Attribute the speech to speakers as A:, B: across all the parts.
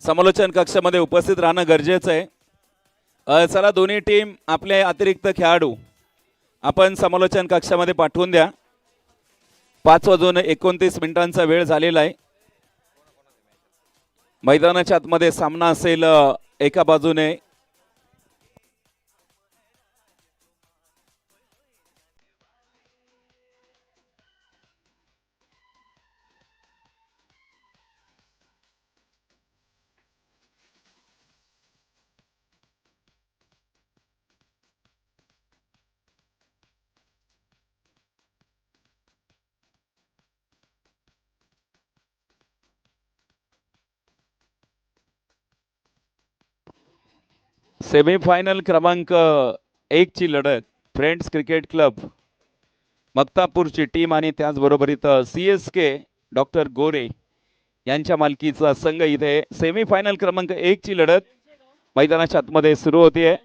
A: समालोचन कक्षामध्ये उपस्थित राहणं गरजेचं आहे। चला दोन्ही टीम आपले अतिरिक्त खेळाडू आपण समालोचन कक्षामध्ये पाठवून द्या। 5:29 वेळ झालेला आहे। मैदानाच्या आतमध्ये सामना असेल एका बाजूने सेमीफायनल क्रमांक 1 ची लढत फ्रेंड्स क्रिकेट क्लब मक्तापूरची टीम आणि त्याचबरोबर इथं CSK डॉक्टर गोरे यांच्या मालकीचा संघ इथे सेमीफायनल क्रमांक 1 ची लढत मैदानाच्या आतमध्ये सुरू होतीये।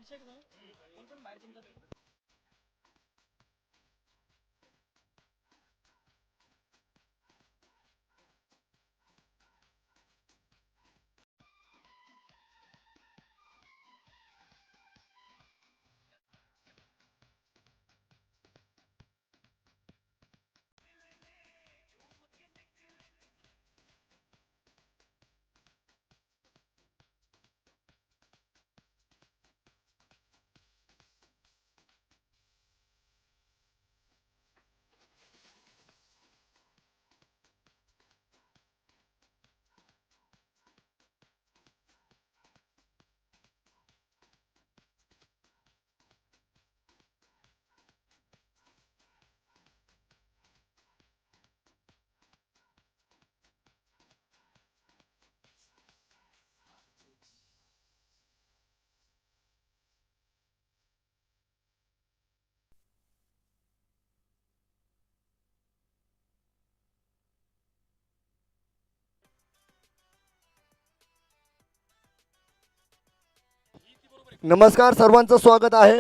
B: नमस्कार, सर्वांचं स्वागत आहे।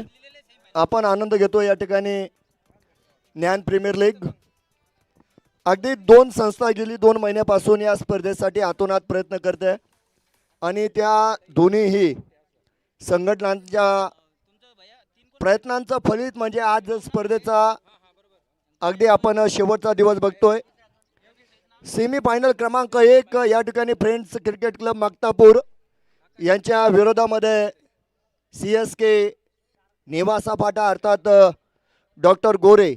B: आपण आनंद घेतो या ठिकाणी ज्ञान प्रीमियर लीग। अगदी 2 संस्था गेली 2 महिन्यापासून या स्पर्धेसाठी आतोनात प्रयत्न करते आणि त्या दोन्हीही संघटनांच्या प्रयत्नांचं फलित म्हणजे आज स्पर्धेचा अगदी आपण शेवटचा दिवस बघतोय। सेमीफायनल क्रमांक 1 या ठिकाणी फ्रेंड्स क्रिकेट क्लब मक्तापूर यांच्या विरोधामध्ये CSK निवासा फाटा अर्थात डॉक्टर गोरे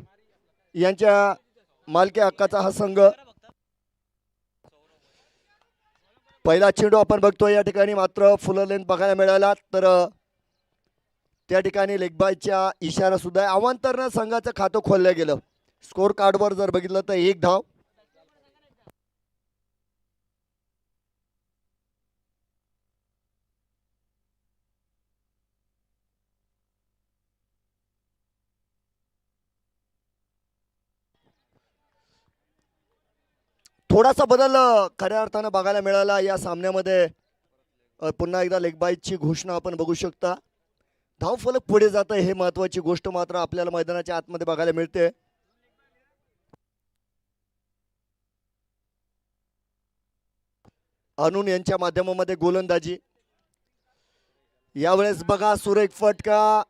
B: यांच्या मालकी हक्काचा हा संघ। पहिला चेंडू आपण बघतोय या ठिकाणी मात्र फुल लेंथ बघायला मिळाला, तर त्या ठिकाणी लेगबायच्या इशारा सुद्धा अवांतरनं संघाचं खातं खोललं गेलं। स्कोर कार्डवर जर बघितलं तर 1 धाव। थोडासा बदल खऱ्या अर्थानं बघायला मिळाला या सामन्यामध्ये। पुन्हा एकदा लेगबायची घोषणा आपण बघू शकता। धावफलक पुढे जात आहे हे महत्त्वाची गोष्ट मात्र आपल्याला मैदानाच्या आतमध्ये बघायला मिळते। अनुन यांच्या माध्यमामध्ये गोलंदाजी यावेळेस बघा सुरेख फटका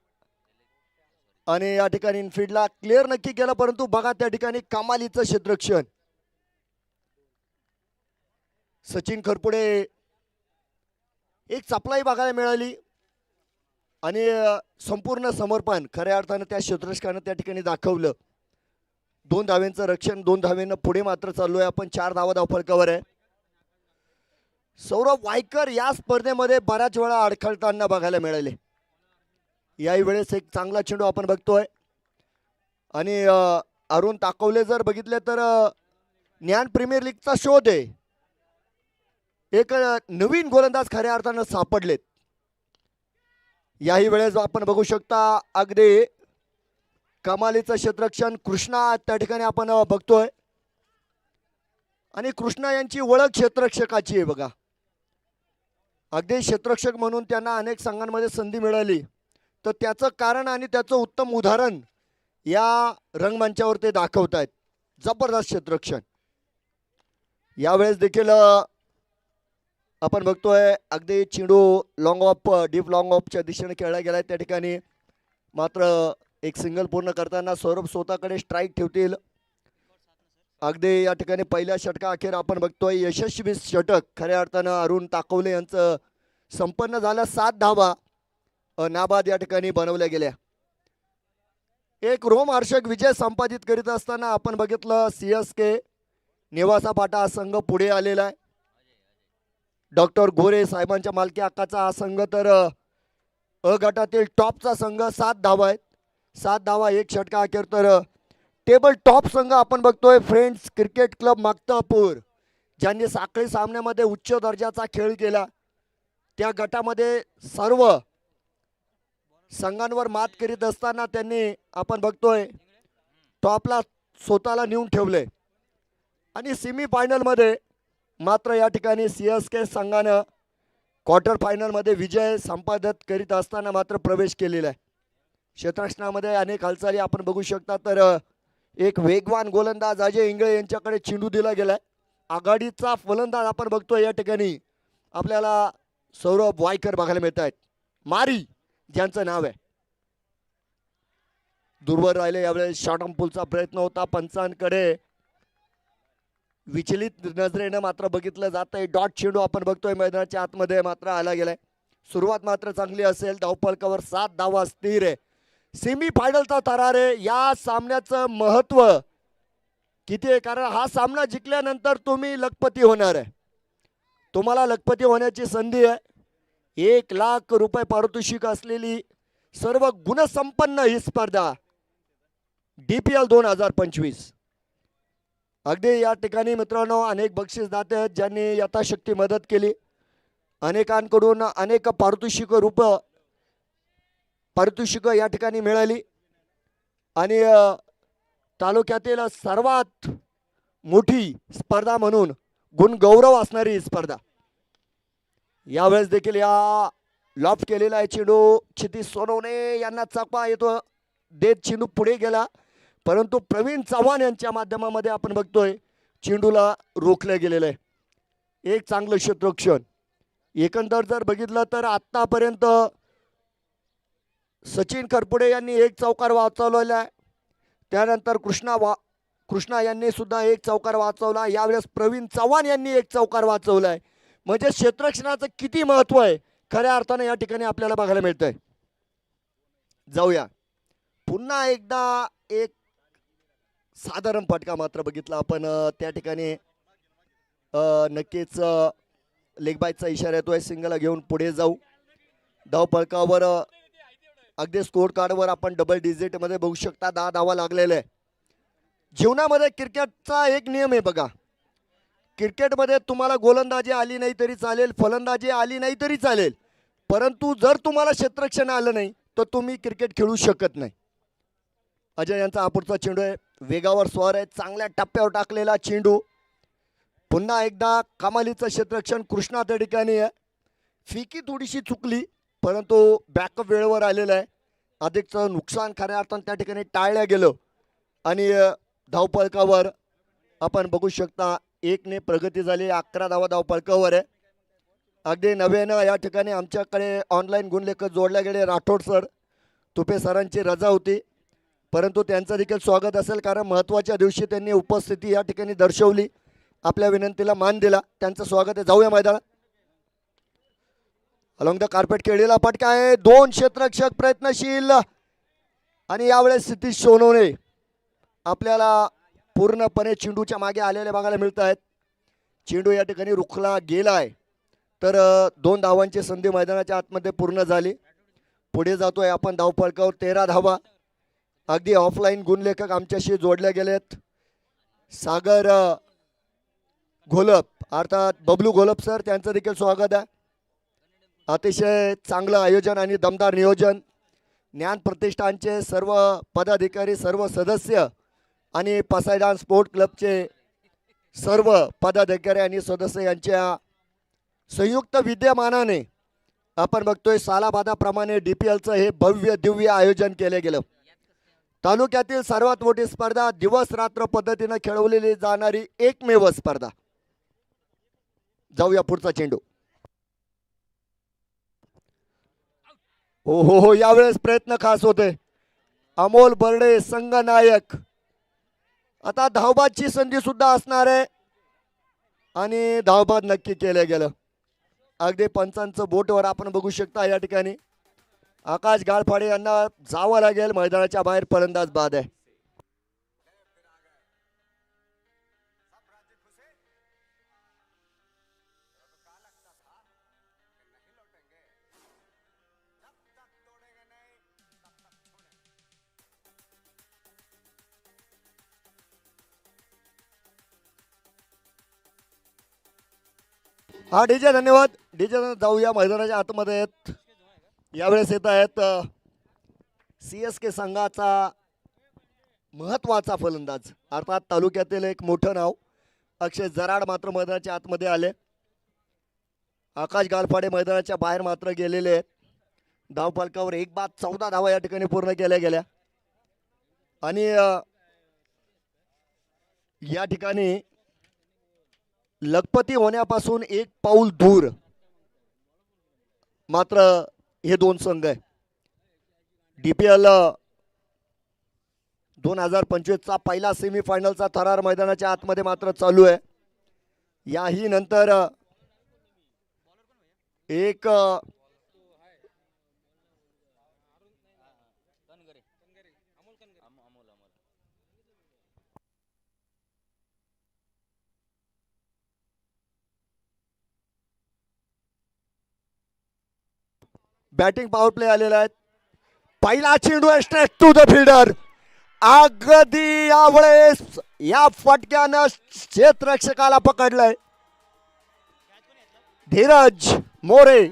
B: आणि या ठिकाणी इनफिल्डला क्लिअर नक्की केला, परंतु बघा त्या ठिकाणी कमालीचं क्षेत्ररक्षण। सचिन खरपुडे एक चपलाई बघायला मिळाली आणि संपूर्ण समर्पण खऱ्या अर्थानं त्या क्षेत्ररक्षकानं त्या ठिकाणी दाखवलं। 2 धावेंचं रक्षण, 2 धावेनं पुढे मात्र चाललोय आपण। 4 धावा धावफलकावर आहे। सौरभ वायकर या स्पर्धेमध्ये बऱ्याच वेळा अडखळताना बघायला मिळाले। याही वेळेस एक चांगला चेंडू आपण बघतोय आणि अरुण ताकवले जर बघितले तर ज्ञान प्रीमियर लीगचा शोध आहे। एक नवीन गोलंदाज खऱ्या अर्थानं सापडलेत। याही वेळेस आपण बघू शकता अगदी कमालीचं क्षेत्ररक्षण कृष्णा त्या ठिकाणी आपण बघतोय आणि कृष्णा यांची ओळख क्षेत्ररक्षकाची आहे बघा। अगदी क्षेत्ररक्षक म्हणून त्यांना अनेक संघांमध्ये संधी मिळाली, तर त्याचं कारण आणि त्याचं उत्तम उदाहरण या रंगमंचावर ते दाखवतायत। जबरदस्त क्षेत्ररक्षण। यावेळेस देखील आपण बघतोय अगदी चेंडू लॉंग ऑफ डीप लॉंग ऑफच्या दिशेने खेळला गेलाय त्या ठिकाणी, मात्र एक सिंगल पूर्ण करताना सौरभ स्वतःकडे स्ट्राईक ठेवतील. अगदी या ठिकाणी पहिल्या षटका अखेर आपण बघतोय यशस्वी षटक खऱ्या अर्थानं अरुण ताकवले यांचं संपन्न झालं. 7 धावा नाबाद या ठिकाणी बनवल्या गेल्या. एक रोमहर्षक विजय संपादित करीत असताना आपण बघितलं CSK नेवासा पाटा हा संघ पुढे आलेला आहे. डॉक्टर गोरे साहेबांच्या मालकी हक्काचा हा संघ तर अ गटातील टॉपचा संघ. 7 धावा आहेत, 7 धावा एक षटका अखेर. तर टेबल टॉप संघ आपण बघतोय फ्रेंड्स क्रिकेट क्लब मक्तापूर, ज्यांनी साखळी सामन्यामध्ये उच्च दर्जाचा खेळ केला. त्या गटामध्ये सर्व संघांवर मात करीत असताना त्यांनी आपण बघतोय टॉपला स्वतःला नेऊन ठेवले. आणि सेमी फायनलमध्ये मात्र या ठिकाणी CSK संघानं क्वार्टर फायनलमध्ये विजय संपादित करीत असताना मात्र प्रवेश केलेला आहे. क्षेत्ररक्षणामध्ये अनेक हालचाली आपण बघू शकता. तर एक वेगवान गोलंदाज अजय इंगळे यांच्याकडे चेंडू दिला गेलाय. आघाडीचा फलंदाज आपण बघतोय या ठिकाणी आपल्याला सौरभ वायकर बघायला मिळत आहेत, मारी ज्यांचं नाव आहे. दूरवर राहिले यावेळेस शॉर्ट पुलचा प्रयत्न होता. पंचांकडे विचलित नजरेनं मात्र बघितलं जातंय. डॉट चेंडू आपण बघतोय मैदानाच्या आतमध्ये मात्र आला गेलाय. सुरुवात मात्र चांगली असेल. धावफलकावर 7 धावा स्थिर आहे. सेमी फायनलचा थरार आहे. या सामन्याचं महत्व किती आहे, कारण हा सामना जिंकल्यानंतर तुम्ही लखपती होणार आहे. तुम्हाला लखपती होण्याची संधी आहे. 1 लाख रुपये पारितोषिक असलेली सर्व गुणसंपन्न ही स्पर्धा DPL 2025. अगदी या ठिकाणी मित्रांनो अनेक बक्षीसदाते आहेत ज्यांनी यथाशक्ती मदत केली. अनेकांकडून अनेक पारितोषिक या ठिकाणी मिळाली. आणि तालुक्यातील सर्वात मोठी स्पर्धा म्हणून गुणगौरव असणारी ही स्पर्धा. यावेळेस देखील या लॉफ्ट केलेला आहे चेंडू क्षितिज सोनवणे यांना चकवा येतो, देत चेंडू पुढे गेला, परंतु प्रवीण चव्हाण यांच्या माध्यमामध्ये आपण बघतोय चेंडूला रोखलं गेलेलं आहे. एक चांगलं क्षेत्ररक्षण. एकंदर जर बघितलं तर आत्तापर्यंत सचिन करपुडे यांनी 1 चौकार वाचवलेला आहे. त्यानंतर कृष्णा यांनी सुद्धा 1 चौकार वाचवला. यावेळेस प्रवीण चव्हाण यांनी 1 चौकार वाचवला आहे. म्हणजे क्षेत्ररक्षणाचं किती महत्व आहे खऱ्या अर्थाने या ठिकाणी आपल्याला बघायला मिळतंय. जाऊया पुन्हा एकदा एक साधारण फटका मात्र बघितला आपण त्या ठिकाणी. नक्कीच लेग बायचा इशारा येतोय. सिंगलला घेऊन पुढे जाऊ. धावफलकावर अगदी स्कोर कार्डवर आपण डबल डिजिटमध्ये बघू शकता 10 धावा लागलेले आहे. जीवनामध्ये क्रिकेटचा एक नियम आहे बघा. क्रिकेटमध्ये तुम्हाला गोलंदाजी आली नाही तरी चालेल, फलंदाजी आली नाही तरी चालेल, परंतु जर तुम्हाला क्षेत्ररक्षण आलं नाही तर तुम्ही क्रिकेट खेळू शकत नाही. अजय यांचा अपुरचा चेंडू आहे. वेगावर स्वार आहे. चांगल्या टप्प्यावर टाकलेला चेंडू. पुन्हा एकदा कमालीचं क्षेत्ररक्षण कृष्णा त्या ठिकाणी आहे. फिकी थोडीशी चुकली परंतु बॅकअप वेळेवर आलेलं आहे. अधिकचं नुकसान खऱ्या अर्थानं त्या ठिकाणी टाळलं गेलं. आणि धावफलकावर आपण बघू शकता 1 ने प्रगती झाली. 11 धावा धावफलकावर आहे. अगदी नव्यानं या ठिकाणी आमच्याकडे ऑनलाईन गुणलेखक जोडले गेले राठोड सर. तुपे सरांची रजा होती परंतु त्यांचं देखील स्वागत असेल, कारण महत्त्वाच्या दिवशी त्यांनी उपस्थिती या ठिकाणी दर्शवली, आपल्या विनंतीला मान दिला. त्यांचं स्वागत आहे. जाऊया मैदानात. अलॉंग द कार्पेट खेळलेला फटका आहे. 2 क्षेत्ररक्षक प्रयत्नशील आणि यावेळेस क्षितिज सोनवणे आपल्याला पूर्णपणे चेंडूच्या मागे आलेले बघायला मिळत आहेत. चेंडू या ठिकाणी रुखला गेला आहे. तर 2 धावांची संधी मैदानाच्या आतमध्ये पूर्ण झाली. पुढे जातोय आपण धावफलकावर 13 धावा. अगदी ऑफलाईन गुणलेखक आमच्याशी जोडले गेलेत. सागर घोलप अर्थात बबलू घोलप सर, त्यांचं देखील स्वागत आहे. अतिशय चांगलं आयोजन आणि दमदार नियोजन. ज्ञान प्रतिष्ठानचे सर्व पदाधिकारी, सर्व सदस्य आणि पसायदान स्पोर्ट क्लबचे सर्व पदाधिकारी आणि सदस्य यांच्या संयुक्त विद्यमानाने आपण बघतोय सालाबादाप्रमाणे DPLचं हे भव्य दिव्य आयोजन केले गेलं. तालुक्यातील सर्वात मोठी स्पर्धा, दिवस रात्र पद्धतीने खेळवलेली जाणारी एकमेव स्पर्धा. जाऊया पुढचा चेंडू. हो, यावेळेस प्रयत्न खास होते. अमोल बर्डे संघनायक. आता धावबादची संधी सुद्धा असणार आहे आणि धावबाद नक्की केलं गेलं. अगदी पंचांचं बोटवर आपण बघू शकता या ठिकाणी आकाश गाळफाडे यांना जावं लागेल. मैदानाच्या बाहेर फलंदाज बाद आहे. हा डीजे धन्यवाद. डीजे जाऊया मैदानाच्या आतमध्ये आहेत. यावेळेस येत आहेत CSK संघाचा महत्वाचा फलंदाज अर्थात तालुक्यातील एक मोठं नाव अक्षय जराड मात्र मैदानाच्या आतमध्ये आले. आकाश गालफाडे मैदानाच्या बाहेर मात्र गेलेले आहेत. धावफलकावर 1 बाद 14 धावा या ठिकाणी पूर्ण केल्या गेल्या आणि या ठिकाणी लखपती होण्यापासून 1 पाऊल दूर मात्र हे दोन संघ आहे. DPL 2025चा पहिला सेमीफायनलचा थरार मैदानाच्या आतमध्ये मात्र चालू आहे. याही नंतर एक बॅटिंग पॉवर प्ले आलेला आहे. पहिला चेंडू आहे स्ट्रेट टू द फिल्डर. अगदी यावेळेस या फटक्यानं क्षेत्ररक्षकाला पकडलंय. धीरज मोरे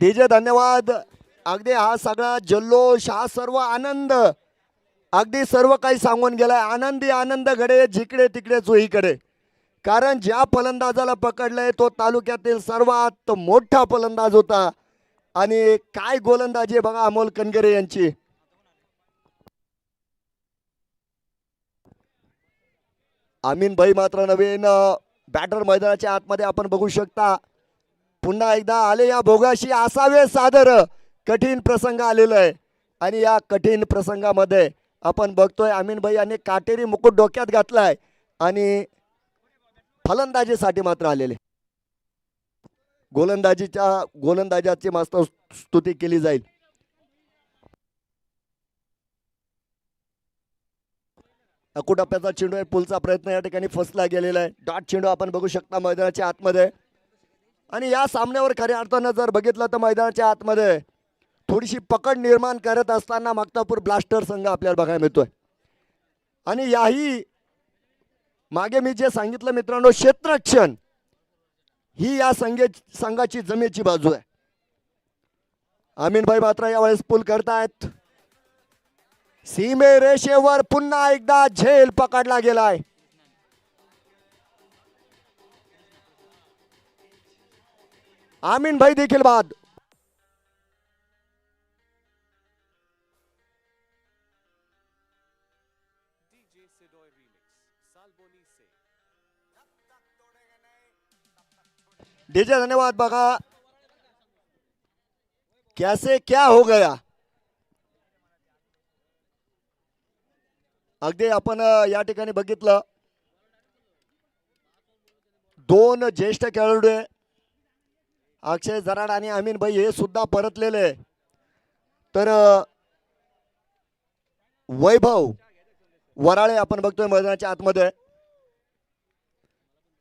B: डीजे धन्यवाद. अगदी हा सगळा जल्लोष हा सर्व आनंद अगदी सर्व काही सांगून गेलाय. आनंदी आनंद घडे जिकडे तिकडे चोहीकडे. कारण ज्या फलंदाजाला पकडलंय तो तालुक्यातील सर्वात मोठा फलंदाज होता आणि काय गोलंदाजी बघा अमोल कनगरे यांची. आमीन भाई मात्र नवीन बॅटर मैदानाच्या आतमध्ये आपण बघू शकता. पुन्हा एकदा आले या भोगाशी असावे सादर. कठीण प्रसंग आलेला आहे आणि या कठीण प्रसंगामध्ये आपण बघतोय आमीन भाई यांनी काटेरी मुकुट डोक्यात घातलाय आणि फलंदाजीसाठी मात्र आलेले. गोलंदाजाची मस्त स्तुती केली जाईल. अकुटप्प्याचा चेंडू आहे. पुलचा प्रयत्न या ठिकाणी फसला गेलेला आहे. डॉट चेंडू आपण बघू शकता मैदानाच्या आतमध्ये. आणि या सामन्यावर खऱ्या अर्थानं जर बघितलं तर मैदानाच्या आतमध्ये थोडीशी पकड निर्माण करत असताना मक्तापूर ब्लास्टर संघ आपल्याला बघायला मिळतोय. आणि याही मागे मी जे सांगितलं मित्रांनो क्षेत्ररक्षण ही या संघाची जमेची बाजू आहे. आमीन भाई मात्र यावेळेस पुल करतायत. सीमे रेषेवर पुन्हा एकदा झेल पकडला गेलाय. आमीन भाई देखील बाद. डीजे धन्यवाद. बघा कैसे क्या हो गया. अगदी आपण या ठिकाणी बघितलं दोन ज्येष्ठ खेळाडू अक्षय जराड आणि आमीन भाई हे सुद्धा परतलेले. तर वैभव वराळे आपण बघतोय मैदानाच्या आतमध्ये.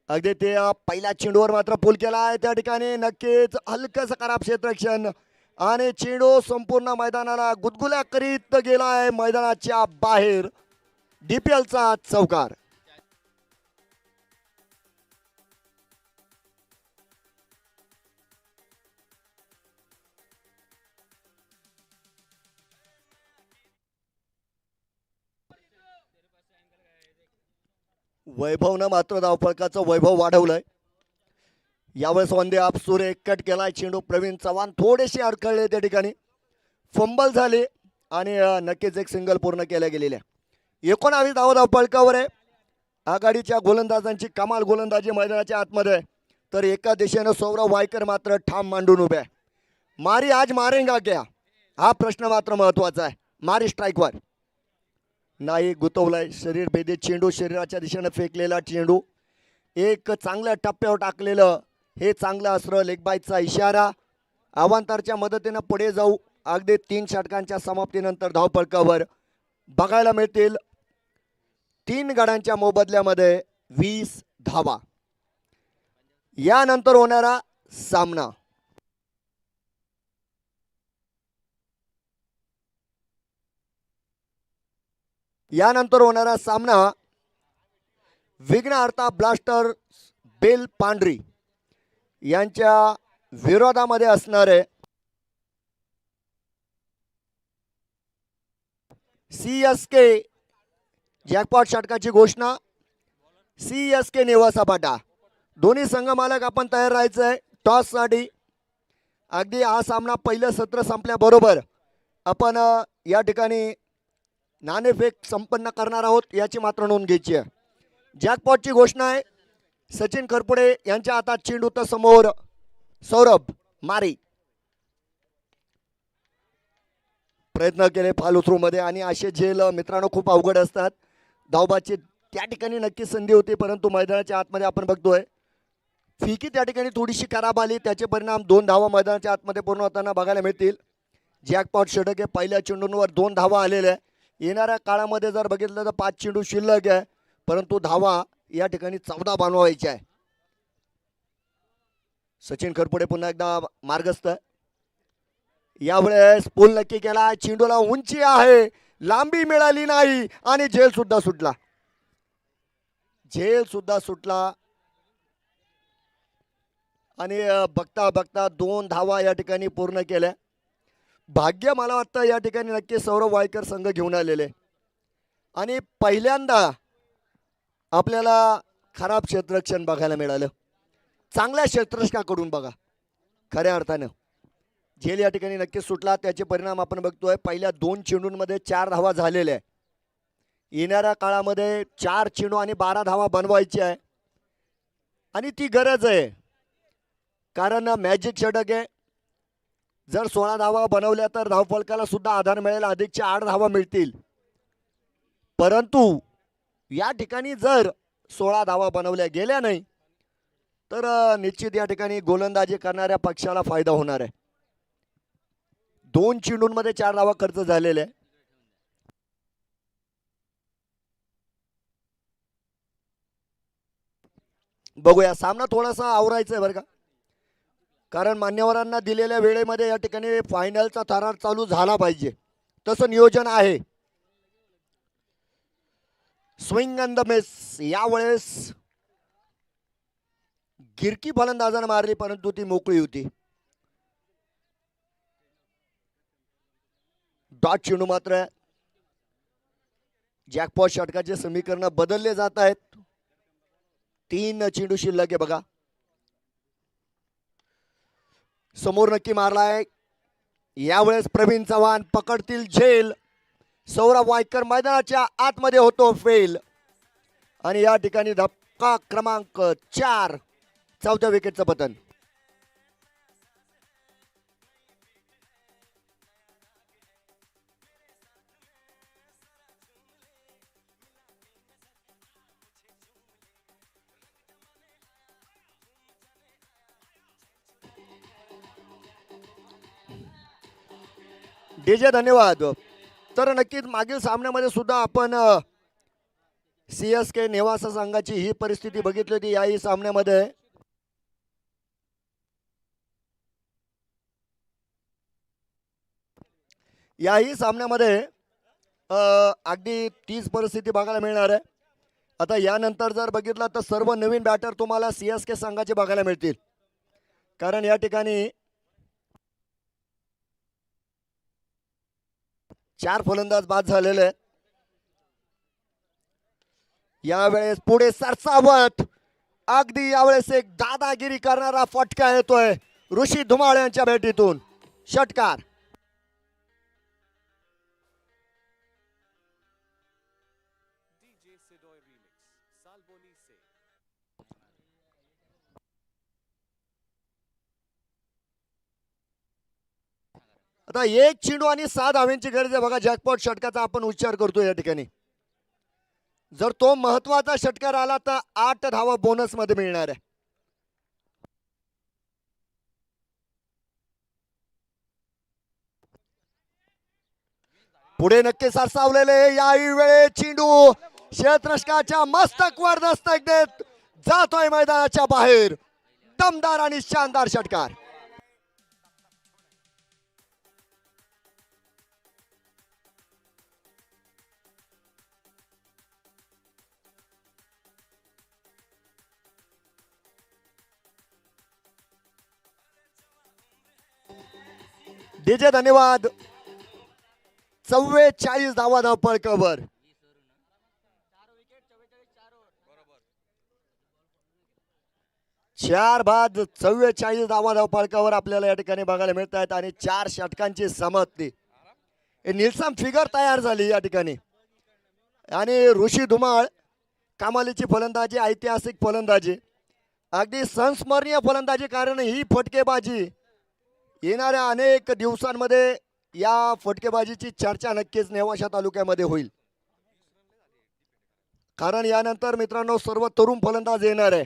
B: अगदी ते पहिल्या चेंडूवर मात्र पूल केला आहे. त्या ठिकाणी नक्कीच हलकस खराब क्षेत्ररक्षण आणि चेंडू संपूर्ण मैदानाला गुदगुल्या करीत गेलाय मैदानाच्या बाहेर. DPLचा चौकार. वैभवनं मात्र धावफलकाचं वैभव वाढवलंय. यावेळेस वंदे आप सुरे कट केलाय चेंडू. प्रवीण चव्हाण थोडेसे अडकळले त्या ठिकाणी, फंबल झाले आणि नक्कीच एक सिंगल पूर्ण केल्या गेलेल्या. 19 धावपळकावर आहे. आघाडीच्या गोलंदाजांची कमाल गोलंदाजी मैदानाच्या आतमध्ये आहे. तर एका दिशेनं सौरव वायकर मात्र ठाम मांडून उभे आहे. मारी आज मारेंगा क्या, हा प्रश्न मात्र महत्वाचा आहे. मारी स्ट्राईकवर नाही, गुतवलाय शरीर भेदे चेंडू, शरीराच्या दिशेनं फेकलेला चेंडू, एक चांगल्या टप्प्यावर टाकलेलं हे चांगलं असलं. लेगबाईचा इशारा. अवांतरच्या मदतीनं पुढे जाऊ. अगदी 3 षटकांच्या समाप्तीनंतर धावपळकावर बघायला मिळतील 3 गड्यांच्या मोबदल्यामध्ये 20 धावा. यानंतर होणारा सामना विघ्नहर्ता ब्लास्टर बेल पांढरी यांच्या विरोधामध्ये असणार आहे. CSK जॅकपॉट षटकाची घोषणा. CSK नेवासापाटा. दोन्ही संघ मालक आपण तयार राहायचं आहे टॉससाठी. अगदी हा सामना पहिलं सत्र संपल्याबरोबर आपण या ठिकाणी नाणेफेक संपन्न करणार आहोत याची मात्र नोंद घ्यायची आहे. जॅकपॉटची घोषणा आहे. सचिन खरपुडे यांच्या हातात चेंडू, तर समोर सौरभ मारी. प्रयत्न केले फॉलो थ्रू मध्ये आणि असे झेल मित्रांनो खूप अवघड असतात. धावबाची त्या ठिकाणी नक्की संधी होती, परंतु मैदानाच्या आतमध्ये आपण बघतोय फिकी त्या ठिकाणी थोडीशी खराब आली. त्याचे परिणाम 2 धावा मैदानाच्या आतमध्ये पूर्ण होताना बघायला मिळतील. जॅकपॉट षटक आहे. पहिल्या चेंडूंवर 2 धावा आलेल्या आहे. येणाऱ्या काळामध्ये जर बघितलं तर 5 चेंडू शिल्लक आहे, परंतु धावा या ठिकाणी 14 बनवायच्या आहे. सचिन खरपुडे पुन्हा एकदा मार्गस्थ. यावेळेस पूल नक्की केला. चेंडूला उंची आहे, लांबी मिळाली नाही आणि झेल सुद्धा सुटला. आणि बघता बघता 2 धावा या ठिकाणी पूर्ण केल्या. भाग्य मला वाटतं या ठिकाणी नक्की सौरव वायकर संघ घेऊन आलेले आणि पहिल्यांदा आपल्याला खराब क्षेत्ररक्षण बघायला मिळालं. चांगल्या क्षेत्ररक्षकाकडून बघा खऱ्या अर्थानं झेल या ठिकाणी नक्कीच सुटला. त्याचे परिणाम आपण बघतोय. पहिल्या 2 चेंडूंमध्ये 4 धावा झालेल्या आहे. येणाऱ्या काळामध्ये 4 चेंडू आणि 12 धावा बनवायची आहे आणि ती गरज आहे, कारण मॅजिक षटक आहे. जर 16 धावा बनवल्या तर धावफलकाला सुद्धा आधार मिळेल, अधिकच्या 8 धावा मिळतील. परंतु या ठिकाणी जर 16 धावा बनवल्या गेल्या नाही तर निश्चित या ठिकाणी गोलंदाजी करणाऱ्या पक्षाला फायदा होणार आहे. 2 चेंडूंमध्ये 4 धावा खर्च झालेले आहे. बघूया, सामना थोडासा आवरायचा आहे बरं का, कारण मान्यवरांना दिलेल्या वेळेमध्ये या ठिकाणी फायनलचा थरार चालू झाला पाहिजे, तसं नियोजन आहे. Swing and the miss. यावेळेस गिरकी फलंदाजाने मारली, परंतु ती मोकळी होती. डॉट चेंडू मात्र. जॅकपॉट षटकाचे समीकरण बदलले जात आहेत. 3 चेंडू शिल्लक आहे बघा. समोर नक्की मारलाय. यावेळेस प्रवीण चव्हाण पकडतील झेल. सौरभ वायकर मैदानाच्या आतमध्ये होतो फेल आणि या ठिकाणी धक्का क्रमांक 4, 4थ्या विकेटचं पतन. डीजे धन्यवाद. तर नक्कीच मागील सामन्यामध्ये सुद्धा आपण CSK नेवासा संघाची ही परिस्थिती बघितली होती. याही सामन्यामध्ये अगदी तीच परिस्थिती बघायला मिळणार आहे. आता यानंतर जर बघितलं तर सर्व नवीन बॅटर तुम्हाला CSK संघाचे बघायला मिळतील, कारण या ठिकाणी 4 फलंदाज बाद झालेले आहेत. यावेळेस पुढे सरसावत अगदी यावेळेस एक दादागिरी करणारा फटका येतोय ऋषी धुमाळ यांच्या भेटीतून. षटकार. आता एक चेंडू आणि 6 धावांची गरज आहे बघा. जॅकपॉट षटकाचा आपण उच्चार करतो या ठिकाणी. जर तो महत्वाचा षटकार आला तर 8 धावा बोनस मध्ये मिळणार आहे. पुढे नक्की सरसावलेले याही वेळे चेंडू क्षेत्ररक्षकाच्या मस्तकवर दस्तक देत जातोय मैदानाच्या बाहेर. दमदार आणि शानदार षटकार. डीजे धन्यवाद. 44 धावा धावपळ कव्हर. चार बाद 44 धावा धावपळ कव्हर आपल्याला या ठिकाणी बघायला मिळत आहेत आणि 4 षटकांची समाप्ती. निल्सन फिगर तयार झाली या ठिकाणी आणि ऋषी धुमाळ कमालीची फलंदाजी, ऐतिहासिक फलंदाजी, अगदी संस्मरणीय फलंदाजी. कारण ही फटकेबाजी येणाऱ्या अनेक दिवसांमध्ये या फटकेबाजीची चर्चा नक्कीच नेवाशा तालुक्यामध्ये होईल. कारण यानंतर मित्रांनो सर्व तरुण फलंदाज येणार आहे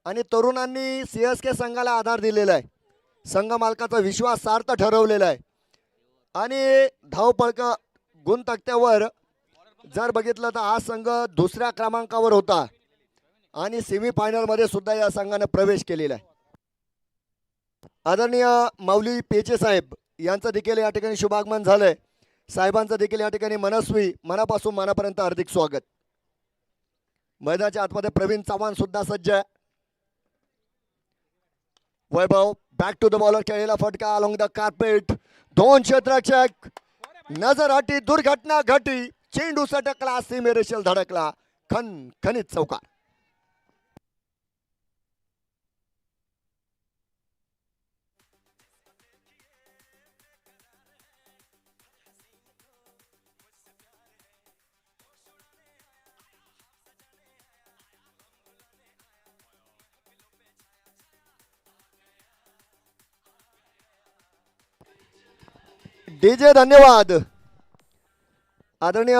B: आणि तरुणांनी सीएसके संघाला आधार दिलेला आहे. संघ मालकाचा विश्वास सार्थ ठरवलेला आहे आणि धावपळक गुण तक्त्यावर जर बघितलं तर हा संघ दुसऱ्या क्रमांकावर होता आणि सेमीफायनल मध्ये सुद्धा या संघाने प्रवेश केलेला आहे. आदरणीय माऊली पेचे साहेब यांचं देखील या ठिकाणी शुभागमन झालंय. साहेबांचं देखील या ठिकाणी मनस्वी मनापासून मनापर्यंत हार्दिक स्वागत. मैदानाच्या आतमध्ये प्रवीण चव्हाण सुद्धा सज्ज आहे. वैभव बॅक टू द बॉलर, खेळलेला फटका अलॉंग द कार्पेट. 2 क्षेत्ररक्षक, नजर हटी, दुर्घटना घटी, चेंडू सटकला, सीमेरेषेल धडकला, खणखणीत चौकार. डीजे धन्यवाद. आदरणीय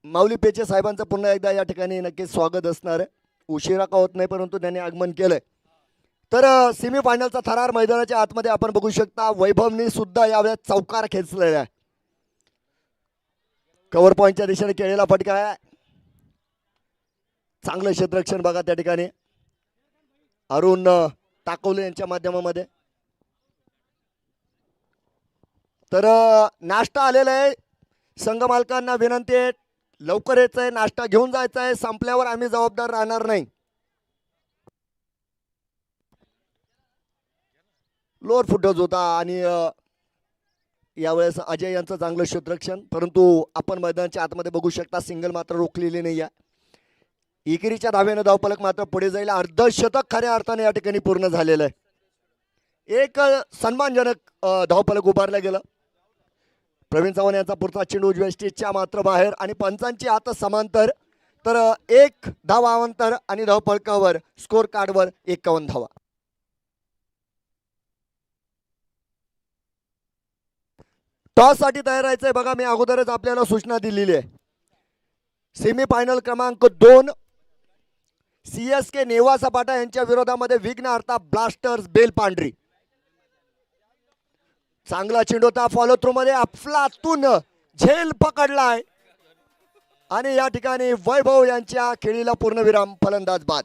B: माऊली पेचे साहेबांचं पुन्हा एकदा या ठिकाणी नक्कीच स्वागत असणार आहे. उशिरा का होत नाही परंतु त्यांनी आगमन केलंय. तर सेमीफायनलचा थरार मैदानाच्या आतमध्ये आपण बघू शकता. वैभवनी सुद्धा यावेळेस चौकार खेचलेला आहे. कव्हर पॉईंटच्या दिशेने केलेला फटका आहे. चांगलं क्षेत्ररक्षण बघा त्या ठिकाणी अरुण टाकवले यांच्या माध्यमामध्ये. तर नाश्ता आलेला आहे. संघ मालकांना विनंती आहे लवकर यायचं आहे, नाश्ता घेऊन जायचा आहे. संपल्यावर आम्ही जबाबदार राहणार नाही. लोअर फुटच होता आणि यावेळेस अजय यांचं चांगलं क्षेत्ररक्षण, परंतु आपण मैदानाच्या आतमध्ये बघू शकता सिंगल मात्र रोखलेली नाही आहे. एकेरीच्या धावेनं धावफलक मात्र पुढे जाईल. अर्धशतक खऱ्या अर्थाने या ठिकाणी पूर्ण झालेलं आहे. एक सन्मानजनक धावफलक उभारलं गेलं. प्रवीण चव्हाण यांचा पुढचा चेंडू उजव्या स्टेजच्या मात्र बाहेर आणि पंचांची हात समांतर. तर 1 धावा अंतर आणि धावफलकावर स्कोर कार्डवर 51 धावा. टॉस साठी तयार राहायचंय बघा. मी अगोदरच आपल्याला सूचना दिलेली आहे. सेमीफायनल क्रमांक 2 सीएसके नेवा सपाटा यांच्या विरोधामध्ये विघ्नहर्ता ब्लास्टर्स बेलपांढरी. चांगला चेंडू होता. फॉलो थ्रू मध्ये अफलातून झेल पकडलाय आणि या ठिकाणी वैभव यांच्या खेळीला पूर्णविराम. फलंदाज बाद.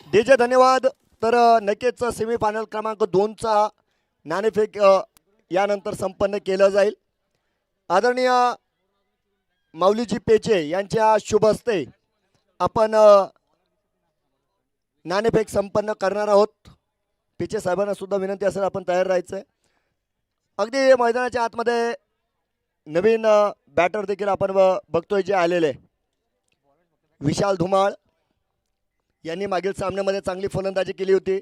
B: डीजे धन्यवाद. तर नक्कीच सेमीफायनल क्रमांक 2चा नाणेफेक यानंतर संपन्न केलं जाईल. आदरणीय माऊलीजी पेचे यांच्या शुभ हस्ते आपण नाणेफेक संपन्न करणार आहोत. पिचे साहेबांना सुद्धा विनंती असेल आपण तयार राहायचं आहे. अगदी मैदानाच्या आतमध्ये नवीन बॅटर देखील आपण बघतोय जे आलेले विशाल धुमाळ यांनी मागील सामन्यामध्ये चांगली फलंदाजी केली होती.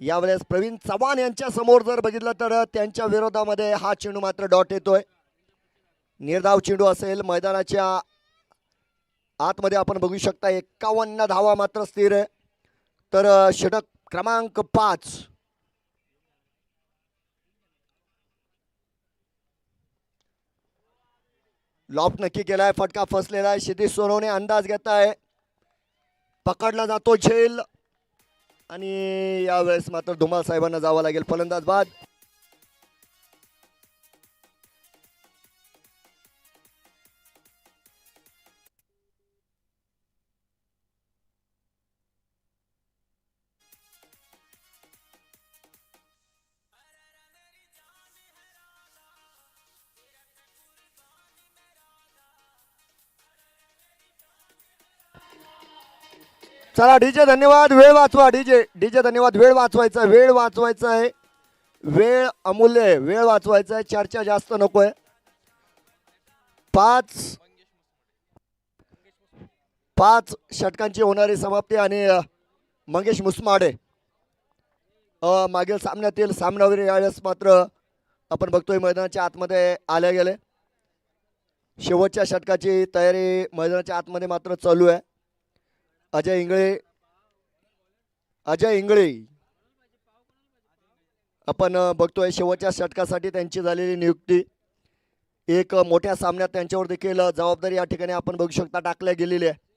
B: यावेळेस प्रवीण चव्हाण यांच्या समोर जर बघितलं तर त्यांच्या विरोधामध्ये हा चेंडू मात्र डॉट येतोय. निर्धाव चेंडू असेल. मैदानाच्या आतमध्ये आपण बघू शकता 51 धावा मात्र स्थिर आहे. तर षटक क्रमांक 5 लॉफ नक्की केलाय. फटका फसलेला आहे. क्षितिज सोनवणे अंदाज घेत आहे. पकडला जातो झेल आणि यावेळेस मात्र धुमाळ साहेबांना जावं लागेल. फलंदाज बाद. चला डीजे धन्यवाद. वेळ वाचवा. डीजे धन्यवाद. वेळ वाचवायचा आहे. वेळ अमूल्य आहे. वेळ वाचवायचा आहे. चर्चा जास्त नको आहे. पाच षटकांची होणारी समाप्ती आणि मंगेश मुसमाडे मागील सामन्यातील सामनावीर यावेळेस मात्र आपण बघतोय मैदानाच्या आतमध्ये आले गेले. शेवटच्या षटकाची तयारी मैदानाच्या आतमध्ये मात्र चालू आहे. अजय इंगळे आपण बघतोय शेवटच्या षटकासाठी त्यांची झालेली नियुक्ती. एक मोठ्या सामन्यात त्यांच्यावर देखील जबाबदारी या ठिकाणी आपण बघू शकता टाकल्या गेलेली आहे.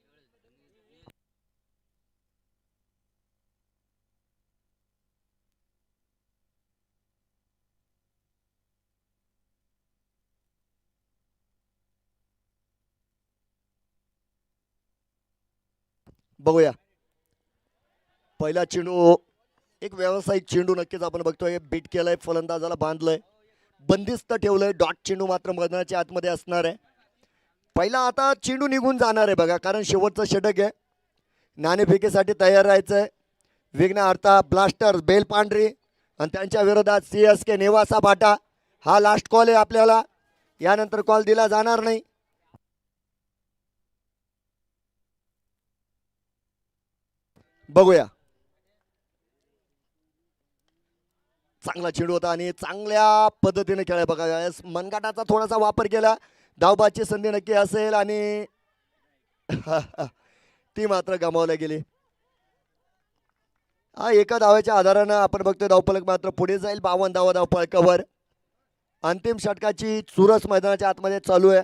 B: बघूया पहिला चेंडू. एक व्यावसायिक चेंडू नक्कीच आपण बघतोय. बीट केलाय. फलंदाजाला बांधलंय. बंदिस्त ठेवलंय. डॉट चेंडू मात्र मैदानाच्या आतमध्ये असणार आहे. पहिला आता चेंडू निघून जाणार आहे बघा. कारण शेवटचं षटक आहे. नाणेफेकीसाठी तयार राहायचंय. विघ्नहर्ता ब्लास्टर्स बेलपांढरी आणि त्यांच्या विरोधात CSK नेवासा भाटा. हा लास्ट कॉल आहे आपल्याला. यानंतर कॉल दिला जाणार नाही. बघूया. चांगला चेंडू होता आणि चांगल्या पद्धतीने खेळाय बघा. मनगटाचा थोडासा वापर केला. धावबाची संधी नक्की असेल आणि ती मात्र गमावली गेली. हा एका धावेच्या आधारानं आपण बघतोय धावफलक मात्र पुढे जाईल. 52 धावा धावफलकावर. अंतिम षटकाची चुरस मैदानाच्या आतमध्ये चालू आहे.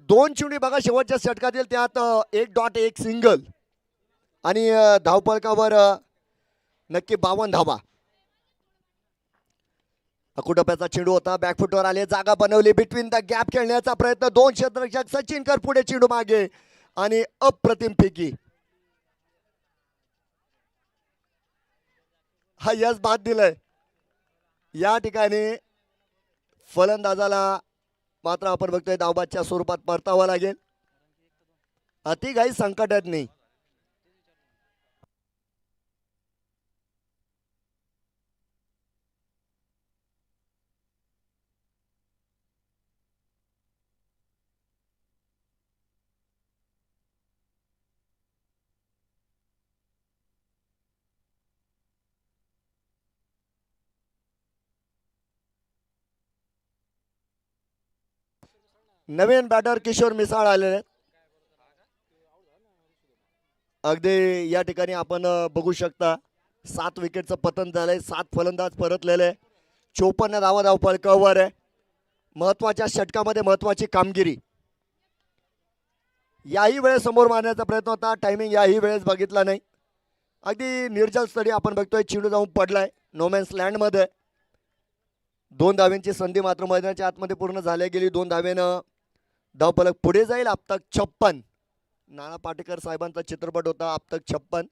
B: दोन चेंडू बघा शेवटच्या षटकातील. त्यात एक डॉट एक सिंगल आणि धावफलकावर नक्की 52 धावा. अकुटप्याचा चेंडू होता. बॅकफुटवर आले. जागा बनवली. बिटवीन द गॅप खेळण्याचा प्रयत्न. दोन क्षेत्ररक्षक सचिनकर पुढे. चेंडू मागे आणि अप्रतिम फेकी. हा यश बाद दिलाय. या ठिकाणी फलंदाजाला मात्र आपण बघतोय धावबादच्या स्वरूपात परतावा लागेल. अतिघाई संकटात नाही. नवीन बॅटर किशोर मिसाळ आलेले. अगदी या ठिकाणी आपण बघू शकता 7 विकेटचं पतन झालंय. 7 फलंदाज परतलेले. 54 धावा धावफलकावर आहे. महत्वाच्या षटकामध्ये महत्वाची कामगिरी. याही वेळेस समोर मारण्याचा प्रयत्न होता. टायमिंग याही वेळेस बघितला नाही. अगदी निर्जल स्थळी आपण बघतोय चेंडू जाऊन पडलाय नोमॅन्स लँडमध्ये. 2 धाव्यांची संधी मात्र मैदानाच्या आतमध्ये पूर्ण झाल्या गेली. 2 धावेनं धावफलक पुढे जाईल. अब तक 56 नाना पाटेकर साहेबांचा चित्रपट होता अब तक 56.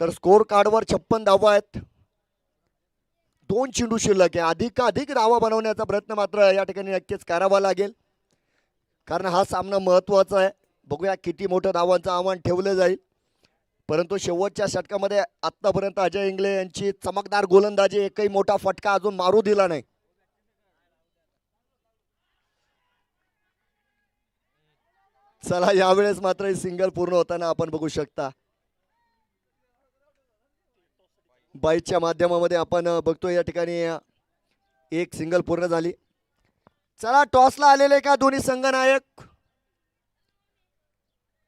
B: तर स्कोर कार्डवर 56 धावा आहेत. 2 चेंडू शिल्लक आहे. अधिक धावा बनवण्याचा प्रयत्न मात्र या ठिकाणी नक्कीच करावा लागेल, कारण हा सामना महत्त्वाचा आहे. बघूया किती मोठं धावांचं आव्हान ठेवलं जाईल. परंतु शेवटच्या षटकामध्ये आत्तापर्यंत अजय इंगळे यांची चमकदार गोलंदाजी, एकही मोठा फटका अजून मारू दिला नाही. चला, यावेळेस मात्र सिंगल पूर्ण होताना आपण बघू शकता. बाईच्या माध्यमामध्ये आपण बघतोय या ठिकाणी एक सिंगल पूर्ण झाली. चला, टॉसला आलेले का दोन्ही संघनायक?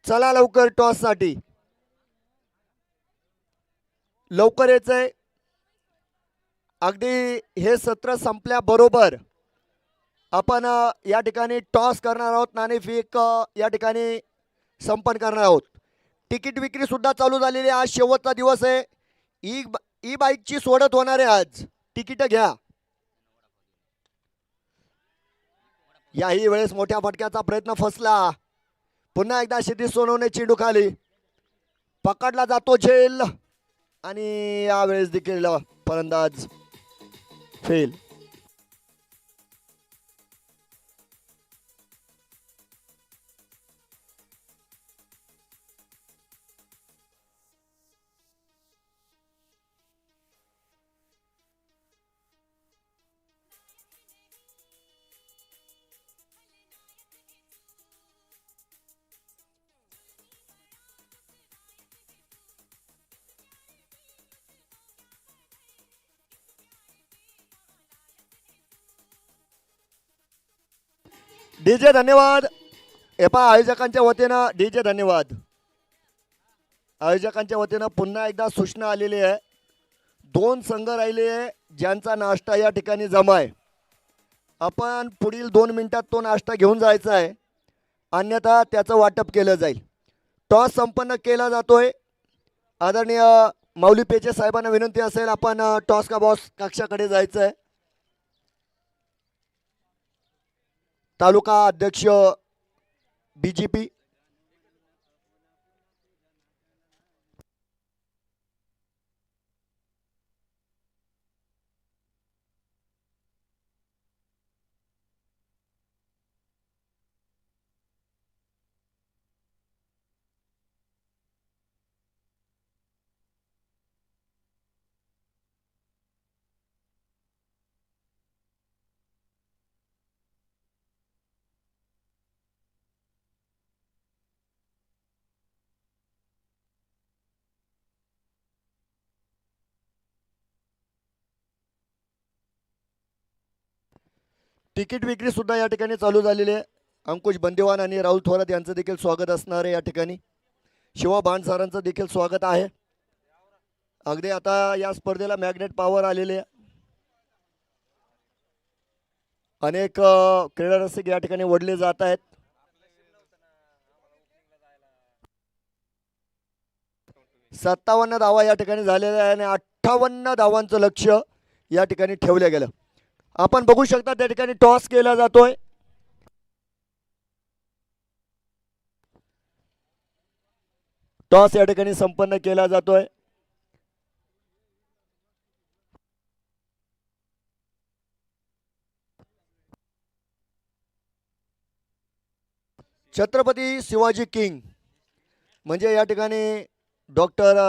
B: चला लवकर टॉस साठी लवकर यायचंय. अगदी हे सत्र संपल्याबरोबर आपण या ठिकाणी टॉस करणार आहोत. नाणेफेक या ठिकाणी संपन्न करणार आहोत. तिकीट विक्री सुद्धा चालू झालेली आहे. आज शेवटचा दिवस आहे. ई बाईकची सोडत होणार आहे आज. तिकीट घ्या. याही वेळेस मोठ्या फटक्याचा प्रयत्न फसला. पुन्हा एकदा क्षितिज सोनवणे चेंडू खाली पकडला जातो झेल, आणि यावेळेस देखील फलंदाज फेल. डीजे धन्यवाद. एपा आयोजकांच्या वतीनं डीजे धन्यवाद. आयोजकांच्या वतीनं पुन्हा एकदा सूचना आलेली आहे. 2 संघ राहिले आहे ज्यांचा नाश्ता या ठिकाणी जमा आहे. आपण पुढील 2 मिनिटात तो नाश्ता घेऊन जायचा आहे, अन्यथा त्याचं वाटप केलं जाईल. टॉस संपन्न केला जातोय. आदरणीय माऊली पेचे साहेबांना विनंती असेल, आपण टॉस का बॉस कक्षाकडे जायचं आहे. तालुका अध्यक्ष बीजेपी. तिकीट विक्री सुद्धा या ठिकाणी चालू झालेली आहे. अंकुश बंदेवान आणि राहुल थोरात यांचं देखील स्वागत असणार आहे या ठिकाणी. शिवा बाणसारांचं देखील स्वागत आहे. अगदी आता या स्पर्धेला मॅग्नेट पॉवर आलेले आहे. अनेक क्रीडा रसिक या ठिकाणी वडले जात आहेत. सत्तावन्न धावा या ठिकाणी झालेल्या आहे आणि 58 धावांचं लक्ष या ठिकाणी ठेवलं गेलं. आपण बघू शकता त्या ठिकाणी टॉस केला जातोय. टॉस या ठिकाणी संपन्न केला जातोय. छत्रपती शिवाजी किंग म्हणजे या ठिकाणी डॉक्टर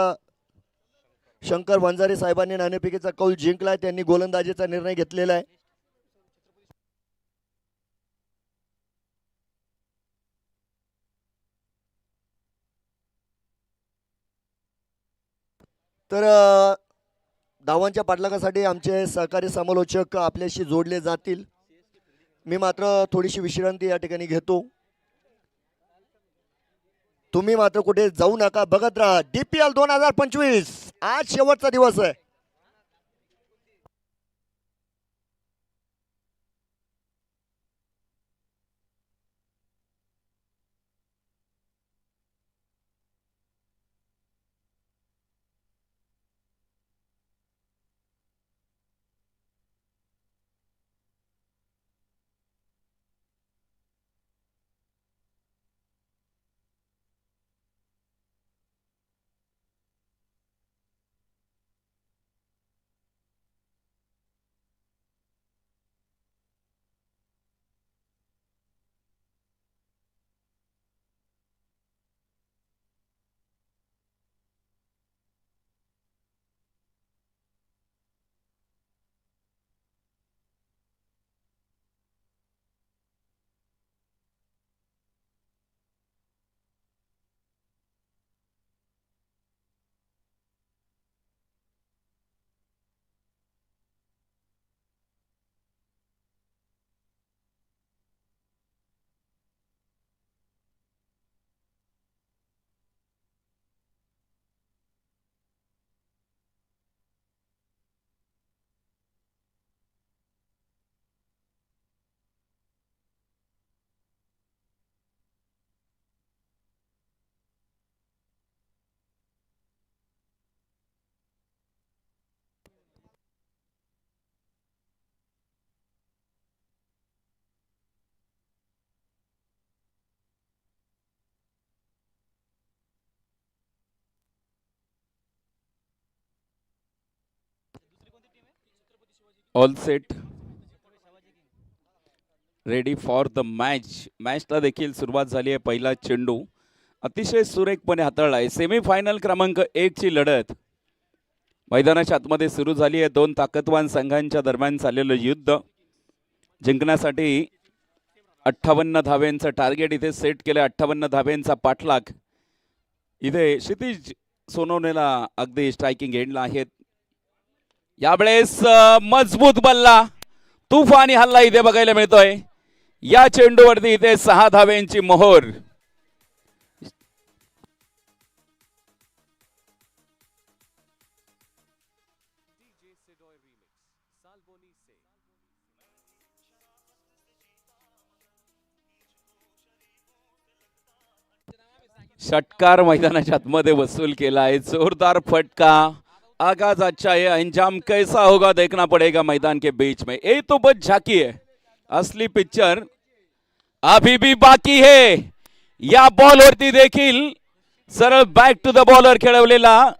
B: शंकर वंजारी साहेबांनी नाणेफेकीचा कौल जिंकलाय. त्यांनी गोलंदाजीचा निर्णय घेतलेला आहे. तर धावांच्या पाठलागासाठी आमचे सहकारी समालोचक आपल्याशी जोडले जातील. मी मात्र थोडीशी विश्रांती या ठिकाणी घेतो. तुम्ही मात्र कुठे जाऊ नका, बघत राहा DPL 2025. आज शेवटचा दिवस आहे.
A: All set, ready for the match. मॅचला देखील सुरुवात झाली आहे. पहिला चेंडू अतिशय सुरेखपणे हाताळला आहे. सेमीफायनल क्रमांक 1 ची लढत मैदानाच्या आतमध्ये सुरू झाली आहे. दोन ताकदवान संघांच्या दरम्यान चाललेलं युद्ध. जिंकण्यासाठी 58 धाव्यांचं टार्गेट इथे सेट केलं. 58 धाव्यांचा पाठलाग इथे क्षितिज सोनवणेला अगदी स्ट्रायकिंग एंडला आहेत. यावेळेस मजबूत बल्ला, तुफानी हल्ला इथे बघायला मिळतोय. या चेंडूवरती इथे 6 धाव्यांची मोहोर. षटकार मैदानाच्या आतमध्ये वसूल केला आहे. जोरदार फटका. आगाज अच्छा है, अंजाम कैसा होगा देखना पड़ेगा मैदान के बीच में. ये तो बस झाकी है, असली पिक्चर अभी भी बाकी है. या बॉल वरती देखील सरळ बॅक टू द बॉलर खेळवलेला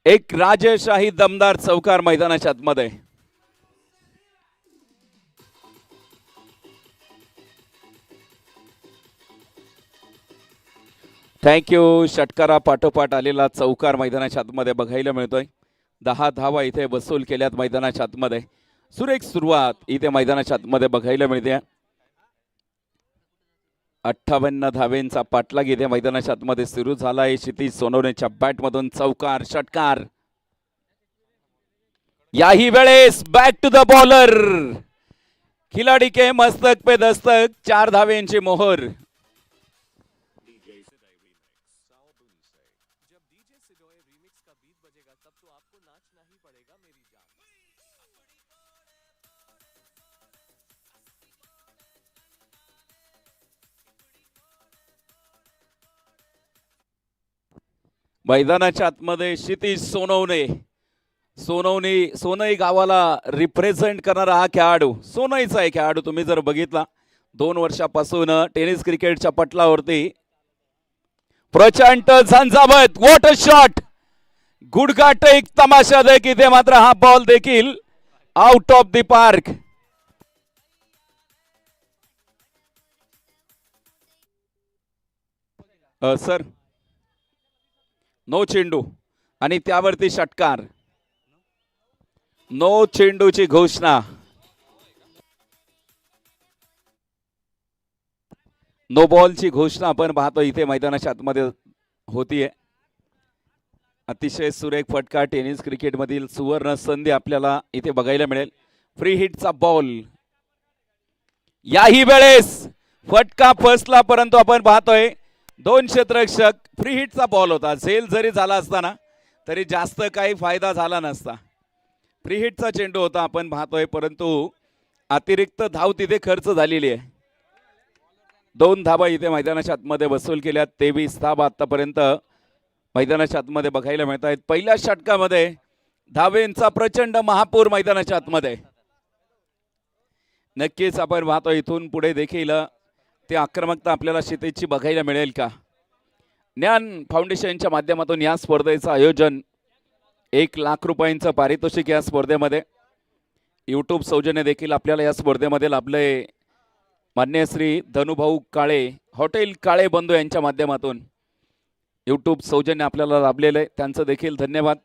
A: एक राजशाही दमदार चौकार मैदानाच्या आतमध्ये. थँक्यू. षटकारा पाठोपाठ आलेला चौकार मैदानाच्या आतमध्ये बघायला मिळतोय. 10 धावा इथे वसूल केल्यात मैदानाच्या आतमध्ये. सुरेख सुरुवात इथे मैदानाच्या आतमध्ये बघायला मिळते. 58 धावेंचा पाठलाग इथे मैदानाच्या आतमध्ये सुरू झाला आहे. क्षितिज सोनवणेच्या बॅटमधून चौकार षटकार. याही वेळेस बॅक टू द बॉलर. खिलाडी के मस्तक पे दस्तक. 4 धावेंची मोहर. मैदानाच्या आतमध्ये क्षितिज सोनवणे. सोनई गावाला रिप्रेझेंट करणारा हा खेळाडू, सोनईचा आहे खेळाडू. तुम्ही जर बघितला 2 वर्षापासून टेनिस क्रिकेटच्या पटलावरती प्रचंड झंझावत. What a shot. गुडघाट एक तमाशा देख. इथे मात्र हा बॉल देखील out of the park. Sir नो चेंडू आणि त्यावरती षटकार. नो चेंडूची घोषणा. नो बॉलची घोषणा आपण पाहतो इथे मैदानाच्या आतमध्ये होतीये. अतिशय सुरेख फटका. टेनिस क्रिकेट मधील सुवर्ण संधी आपल्याला इथे बघायला मिळेल. फ्री हिटचा बॉल. याही वेळेस फटका फसला, परंतु आपण पाहतोय 2 क्षेत्ररक्षक. फ्री हिटचा बॉल होता. झेल जरी झाला असताना तरी जास्त काही फायदा झाला नसता. फ्री हिटचा चेंडू होता आपण पाहतोय, परंतु अतिरिक्त धाव तिथे खर्च झालेली आहे. 2 धावा इथे मैदानाच्या आतमध्ये वसूल केल्या. 23 धावा आतापर्यंत मैदानाच्या आतमध्ये बघायला मिळत आहेत. पहिल्या षटकामध्ये धावेंचा प्रचंड महापूर मैदानाच्या आतमध्ये. नक्कीच आपण पाहतो इथून पुढे देखील ते आक्रमकता आपल्याला क्षितिजची बघायला मिळेल का. ज्ञान फाउंडेशनच्या माध्यमातून या स्पर्धेचं आयोजन. 1 लाख रुपयांचं पारितोषिक या स्पर्धेमध्ये. यूट्यूब सौजन्य देखील आपल्याला या स्पर्धेमध्ये लाभले. मान्य श्री धनुभाऊ काळे, हॉटेल काळे बंधू यांच्या माध्यमातून यूट्यूब सौजन्य आपल्याला लाभलेलं आहे. त्यांचं देखील धन्यवाद.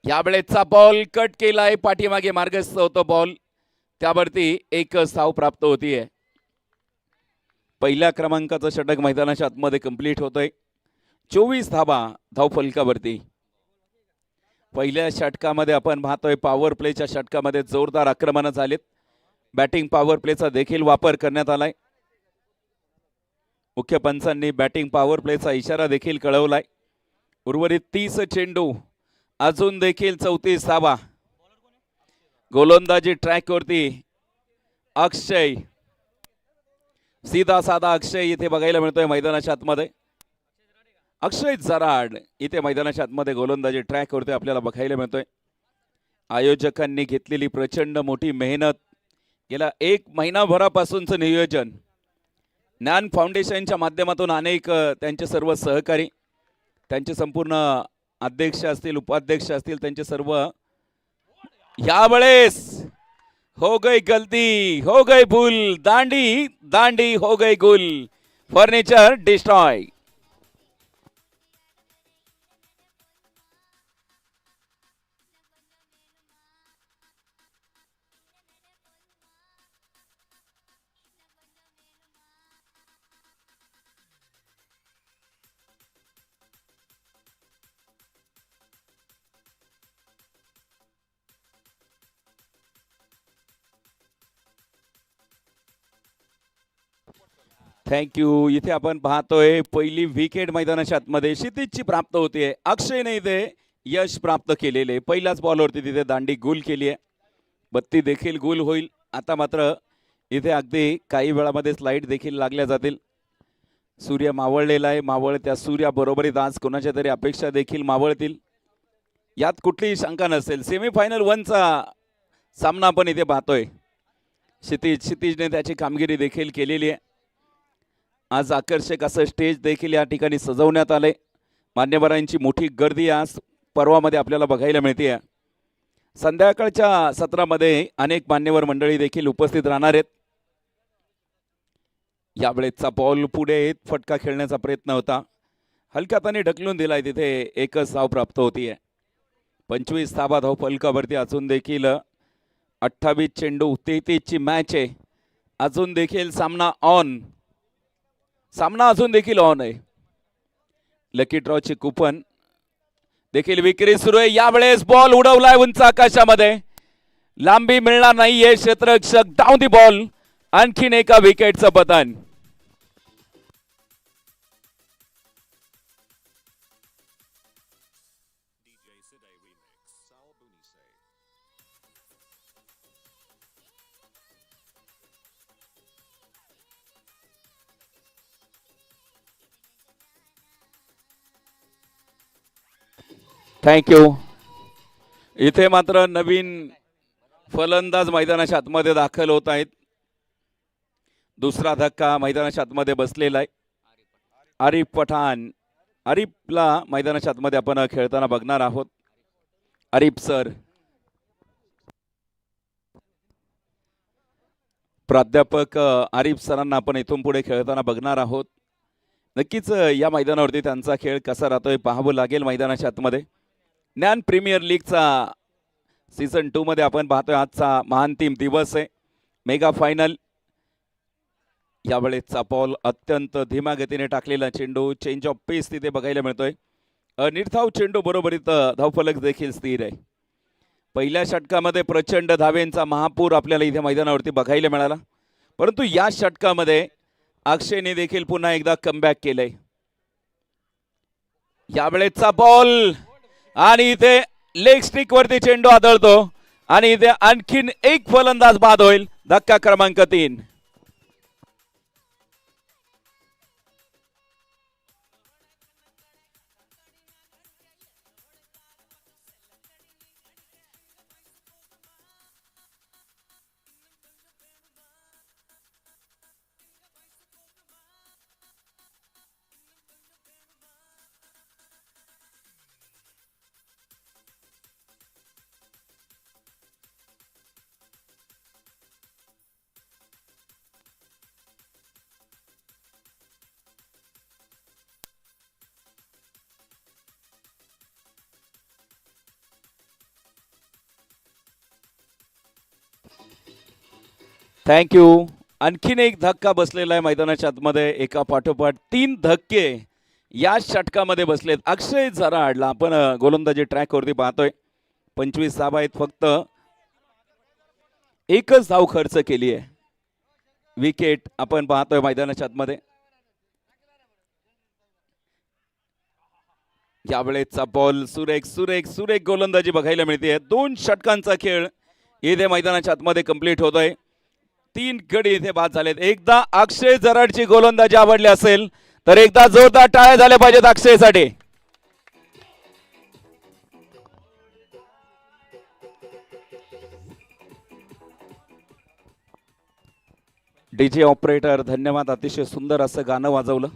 A: यावेळेचा बॉल कट केलाय. पाठीमागे मार्गस्थ होतो बॉल. त्यावरती 1 धाव प्राप्त होतीये. पहिल्या क्रमांकाचं षटक मैदानाच्या आतमध्ये कंप्लीट होतोय. 24 धावा धाव फलकावरती. पहिल्या षटकामध्ये आपण पाहतोय पॉवर प्लेच्या षटकामध्ये जोरदार आक्रमण झालेत. बॅटिंग पॉवर प्लेचा देखील वापर करण्यात आलाय. मुख्य पंचांनी बॅटिंग पॉवर प्लेचा इशारा देखील कळवलाय. उर्वरित 30 चेंडू, अजून देखील 34 धावा. गोलंदाजी ट्रॅकवरती अक्षय. सीधा साधा अक्षय इथे बघायला मिळतोय मैदानाच्या आतमध्ये. अक्षय जराड इथे मैदानाच्या आतमध्ये गोलंदाजी ट्रॅकवरती आपल्याला बघायला मिळतोय. आयोजकांनी घेतलेली प्रचंड मोठी मेहनत, गेल्या 1 महिनाभरापासूनचं नियोजन, ज्ञान फाउंडेशनच्या माध्यमातून अनेक त्यांचे सर्व सहकारी, त्यांचे संपूर्ण अध्यक्ष असतील, उपाध्यक्ष असतील, त्यांचे सर्व यावेळेस हो गई गलती, हो गई भूल, दांडी दांडी हो गई गुल, फर्निचर डिस्ट्रॉय. थँक्यू. इथे आपण पाहतोय पहिली विकेट मैदानाच्या आतमध्ये क्षितिजची प्राप्त होते. अक्षयने इथे यश प्राप्त केलेले. पहिल्याच बॉलवरती तिथे दांडी गुल केली आहे. बत्ती देखील गुल होईल. आता मात्र इथे अगदी काही वेळामध्ये स्लाइड देखील लागल्या जातील. सूर्य मावळलेला आहे. मावळत्या सूर्याबरोबरीत आज कोणाच्या तरी अपेक्षा देखील मावळतील, यात कुठलीही शंका नसेल. सेमीफायनल 1चा सामना आपण इथे पाहतोय. क्षितिजने त्याची कामगिरी देखील केलेली आहे. आज आकर्षक असं स्टेज देखील या ठिकाणी सजवण्यात आले. मान्यवरांची मोठी गर्दी आज पर्वामध्ये आपल्याला बघायला मिळते. संध्याकाळच्या सत्रामध्ये अनेक मान्यवर मंडळी देखील उपस्थित राहणार आहेत. यावेळेचा बॉल पुढे फटका खेळण्याचा प्रयत्न होता, हलक्या हाताने ढकलून दिलाय. तिथे एकच धाव प्राप्त होतीये. 25 धावा धाव फलकावरती. अजून देखील 28 चेंडू 33 ची मॅच आहे. अजून देखील सामना अजून देखील ऑन आहे. लकी ड्रॉची कुपन देखील विक्री सुरू आहे. यावेळेस बॉल उडवलाय उंच आकाशामध्ये, लांबी मिळणार नाहीये. क्षेत्ररक्षक डाऊन दी बॉल. आणखीन एका विकेटचं पतन. थँक्यू. इथे मात्र नवीन फलंदाज मैदानाच्या आतमध्ये दाखल होत आहेत. दुसरा धक्का मैदानाच्या आतमध्ये बसलेला आहे. आरिफ पठाण. आरिफला मैदानाच्या आतमध्ये आपण खेळताना बघणार आहोत. आरिफ सर, प्राध्यापक आरिफ सरांना आपण इथून पुढे खेळताना बघणार आहोत. नक्कीच या मैदानावरती त्यांचा खेळ कसा राहतोय पाहावं लागेल. मैदानाच्या आतमध्ये ज्ञान प्रीमियर लीगचा सीझन 2 मध्ये आपण पाहतोय. आजचा महांतिम दिवस आहे. Mega final. यावेळेसचा बॉल अत्यंत धीम्या गतीने टाकलेला चेंडू. चेंज ऑफ पेस तिथे बघायला मिळतोय. निर्धाव चेंडू बरोबरीत धावफलक देखील स्थिर आहे. पहिल्या षटकामध्ये प्रचंड धावेंचा महापूर आपल्याला इथे मैदानावरती बघायला मिळाला, परंतु या षटकामध्ये अक्षयने देखील पुन्हा एकदा कमबॅक केलंय. यावेळेसचा बॉल आणि इथे लेग स्टिक वरती चेंडू आदळतो आणि इथे आणखीन एक फलंदाज बाद होईल. धक्का क्रमांक 3. थँक्यू. आणखीन एक धक्का बसलेला आहे मैदानाच्या आतमध्ये. एका पाठोपाठ 3 धक्के या षटकामध्ये बसलेत. अक्षय झराडला आपण गोलंदाजी ट्रॅकवरती पाहतोय. 25 धावा आहेत. फक्त एकच धाव खर्च केली आहे. विकेट आपण पाहतोय मैदानाच्या आतमध्ये. यावेळेसचा बॉल सुरेख सुरेख सुरेख गोलंदाजी बघायला मिळते. 2 षटकांचा खेळ इथे मैदानाच्या आतमध्ये कंप्लीट होतोय. 3 गडी इथे बाद झालेत. एकदा अक्षय झराडची गोलंदाजी आवडली असेल तर एकदा जोरदार टाळ्या झाल्या पाहिजेत अक्षयसाठी. डीजे ऑपरेटर धन्यवाद. अतिशय सुंदर असं गाणं वाजवलं.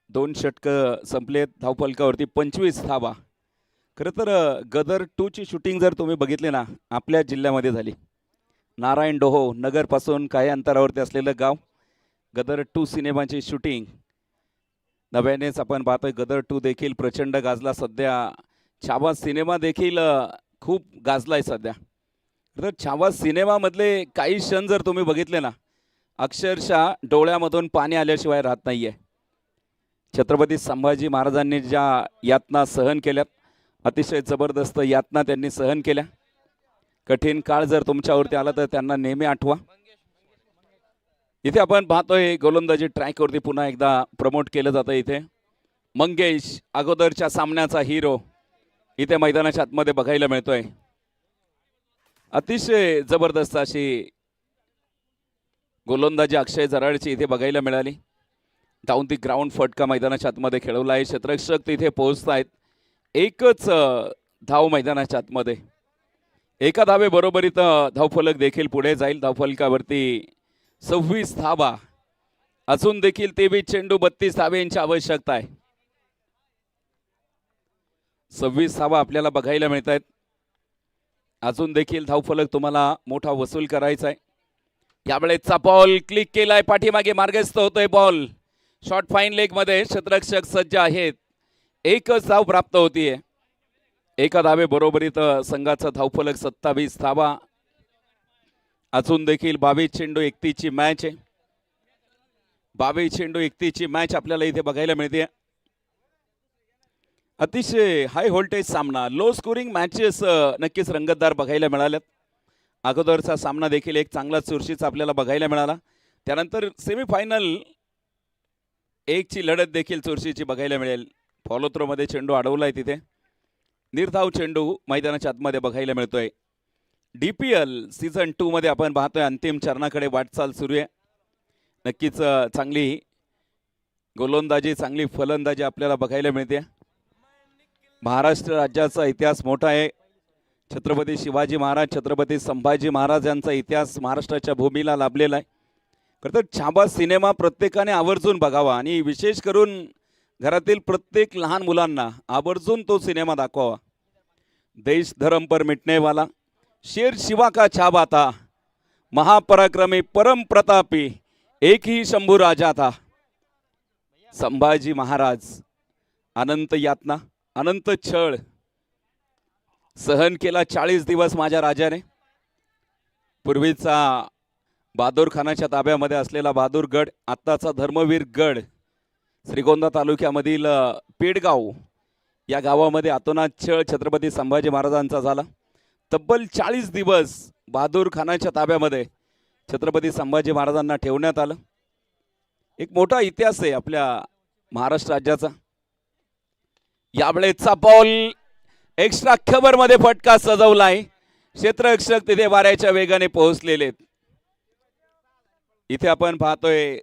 A: 2 षटक संपलेत. धावफलकावरती 25 धावा. खरं तर गदर 2 ची शूटिंग जर तुम्ही बघितली ना आपल्या जिल्ह्यामध्ये झाली. नारायण डोहो नगरपासून काही अंतरावरती असलेलं गाव. गदर 2 सिनेमाची शूटिंग नव्यानेच आपण पाहतोय. गदर 2 देखील प्रचंड गाजला सध्या. छावा सिनेमा देखील खूप गाजलाय सध्या. तर छावा सिनेमामधले काही क्षण जर तुम्ही बघितले ना अक्षरशः डोळ्यामधून पाणी आल्याशिवाय राहत नाहीये. छत्रपती संभाजी महाराजांनी ज्या यातना सहन केल्यात अतिशय जबरदस्त यातना त्यांनी सहन केल्या. कठीण काळ जर तुमच्यावरती आला तर त्यांना नेहमी आठवा. इथे आपण पाहतोय गोलंदाजी ट्रॅकवरती पुन्हा एकदा प्रमोट केलं जातं. इथे मंगेश अगोदरच्या सामन्याचा हिरो इथे मैदानाच्या आतमध्ये बघायला मिळतोय. अतिशय जबरदस्त अशी गोलंदाजी अक्षय जराळची इथे बघायला मिळाली. डाऊन दी ग्राउंड फटका मैदानाच्या आतमध्ये खेळवला आहे. क्षेत्ररक्षक तिथे पोहोचतायत. एकच धाव मैदानाच्या आतमध्ये. एका धावे बरोबरीत धावफलक देखील पुढे जाईल. धावफलकावरती 26 धावा. अजून देखील 23 चेंडू 32 धावेंची आवश्यकता आहे. 26 धावा आपल्याला बघायला मिळत आहेत. अजून देखील धावफलक तुम्हाला मोठा वसूल करायचा आहे. यावेळेचा बॉल क्लिक केलाय. पाठीमागे मार्गस्थ होतोय बॉल. शॉर्ट फाईन लेग मध्ये क्षेत्ररक्षक सज्ज आहेत. एकच धाव प्राप्त होतीये. एका धावे बरोबरीत संघाचा धावफलक 27 धावा. अजून देखील 22 चेंडू 31 ची मॅच आहे. 22 चेंडू 31 ची मॅच आपल्याला इथे बघायला मिळते. अतिशय हाय व्होल्टेज सामना. लो स्कोरिंग मॅचेस नक्कीच रंगतदार बघायला मिळाल्यात. अगोदरचा सामना देखील एक चांगला चुरशीचा आपल्याला बघायला मिळाला. त्यानंतर सेमीफायनल 1 ची लढत देखील चुरशीची बघायला मिळेल. फॉलो थ्रो मध्ये चेंडू अडवलाय. तिथे निर्धाव चेंडू मैदानाच्या आतमध्ये बघायला मिळतोय. DPL सीझन 2 मध्ये आपण पाहतोय अंतिम चरणाकडे वाटचाल सुरू आहे. नक्कीच चांगली गोलंदाजी चांगली फलंदाजी आपल्याला बघायला मिळते. महाराष्ट्र राज्याचा इतिहास मोठा आहे. छत्रपती शिवाजी महाराज छत्रपती संभाजी महाराज यांचा इतिहास महाराष्ट्राच्या भूमीला लाभलेला आहे. खरं तर छावा सिनेमा प्रत्येकाने आवर्जून बघावा आणि विशेष करून घरातील प्रत्येक लहान मुलांना आवर्जून तो सिनेमा दाखवावा. देश धर्म पर मिटने वाला शेर शिवा का छावा था. महापराक्रमी परम प्रतापी एक ही शंभू राजा था. संभाजी महाराज अनंत यातना अनंत छळ सहन केला 40 दिवस माझ्या राजाने. पूर्वीचा बहादूर खानाच्या ताब्यामध्ये असलेला बहादूरगड आत्ताचा धर्मवीर गड श्रीगोंदा तालुक्यामधील पेडगाव या गावामध्ये अतोनात छळ छत्रपती संभाजी महाराजांचा झाला. तब्बल 40 दिवस बहादूर खानाच्या ताब्यामध्ये छत्रपती संभाजी महाराजांना ठेवण्यात आलं. एक मोठा इतिहास आहे आपल्या महाराष्ट्र राज्याचा. यावेळेचा बॉल एक्स्ट्रा खबर मध्ये फटका सजवलाय. क्षेत्ररक्षक तिथे वाऱ्याच्या वेगाने पोहोचलेले. इथे आपण पाहतोय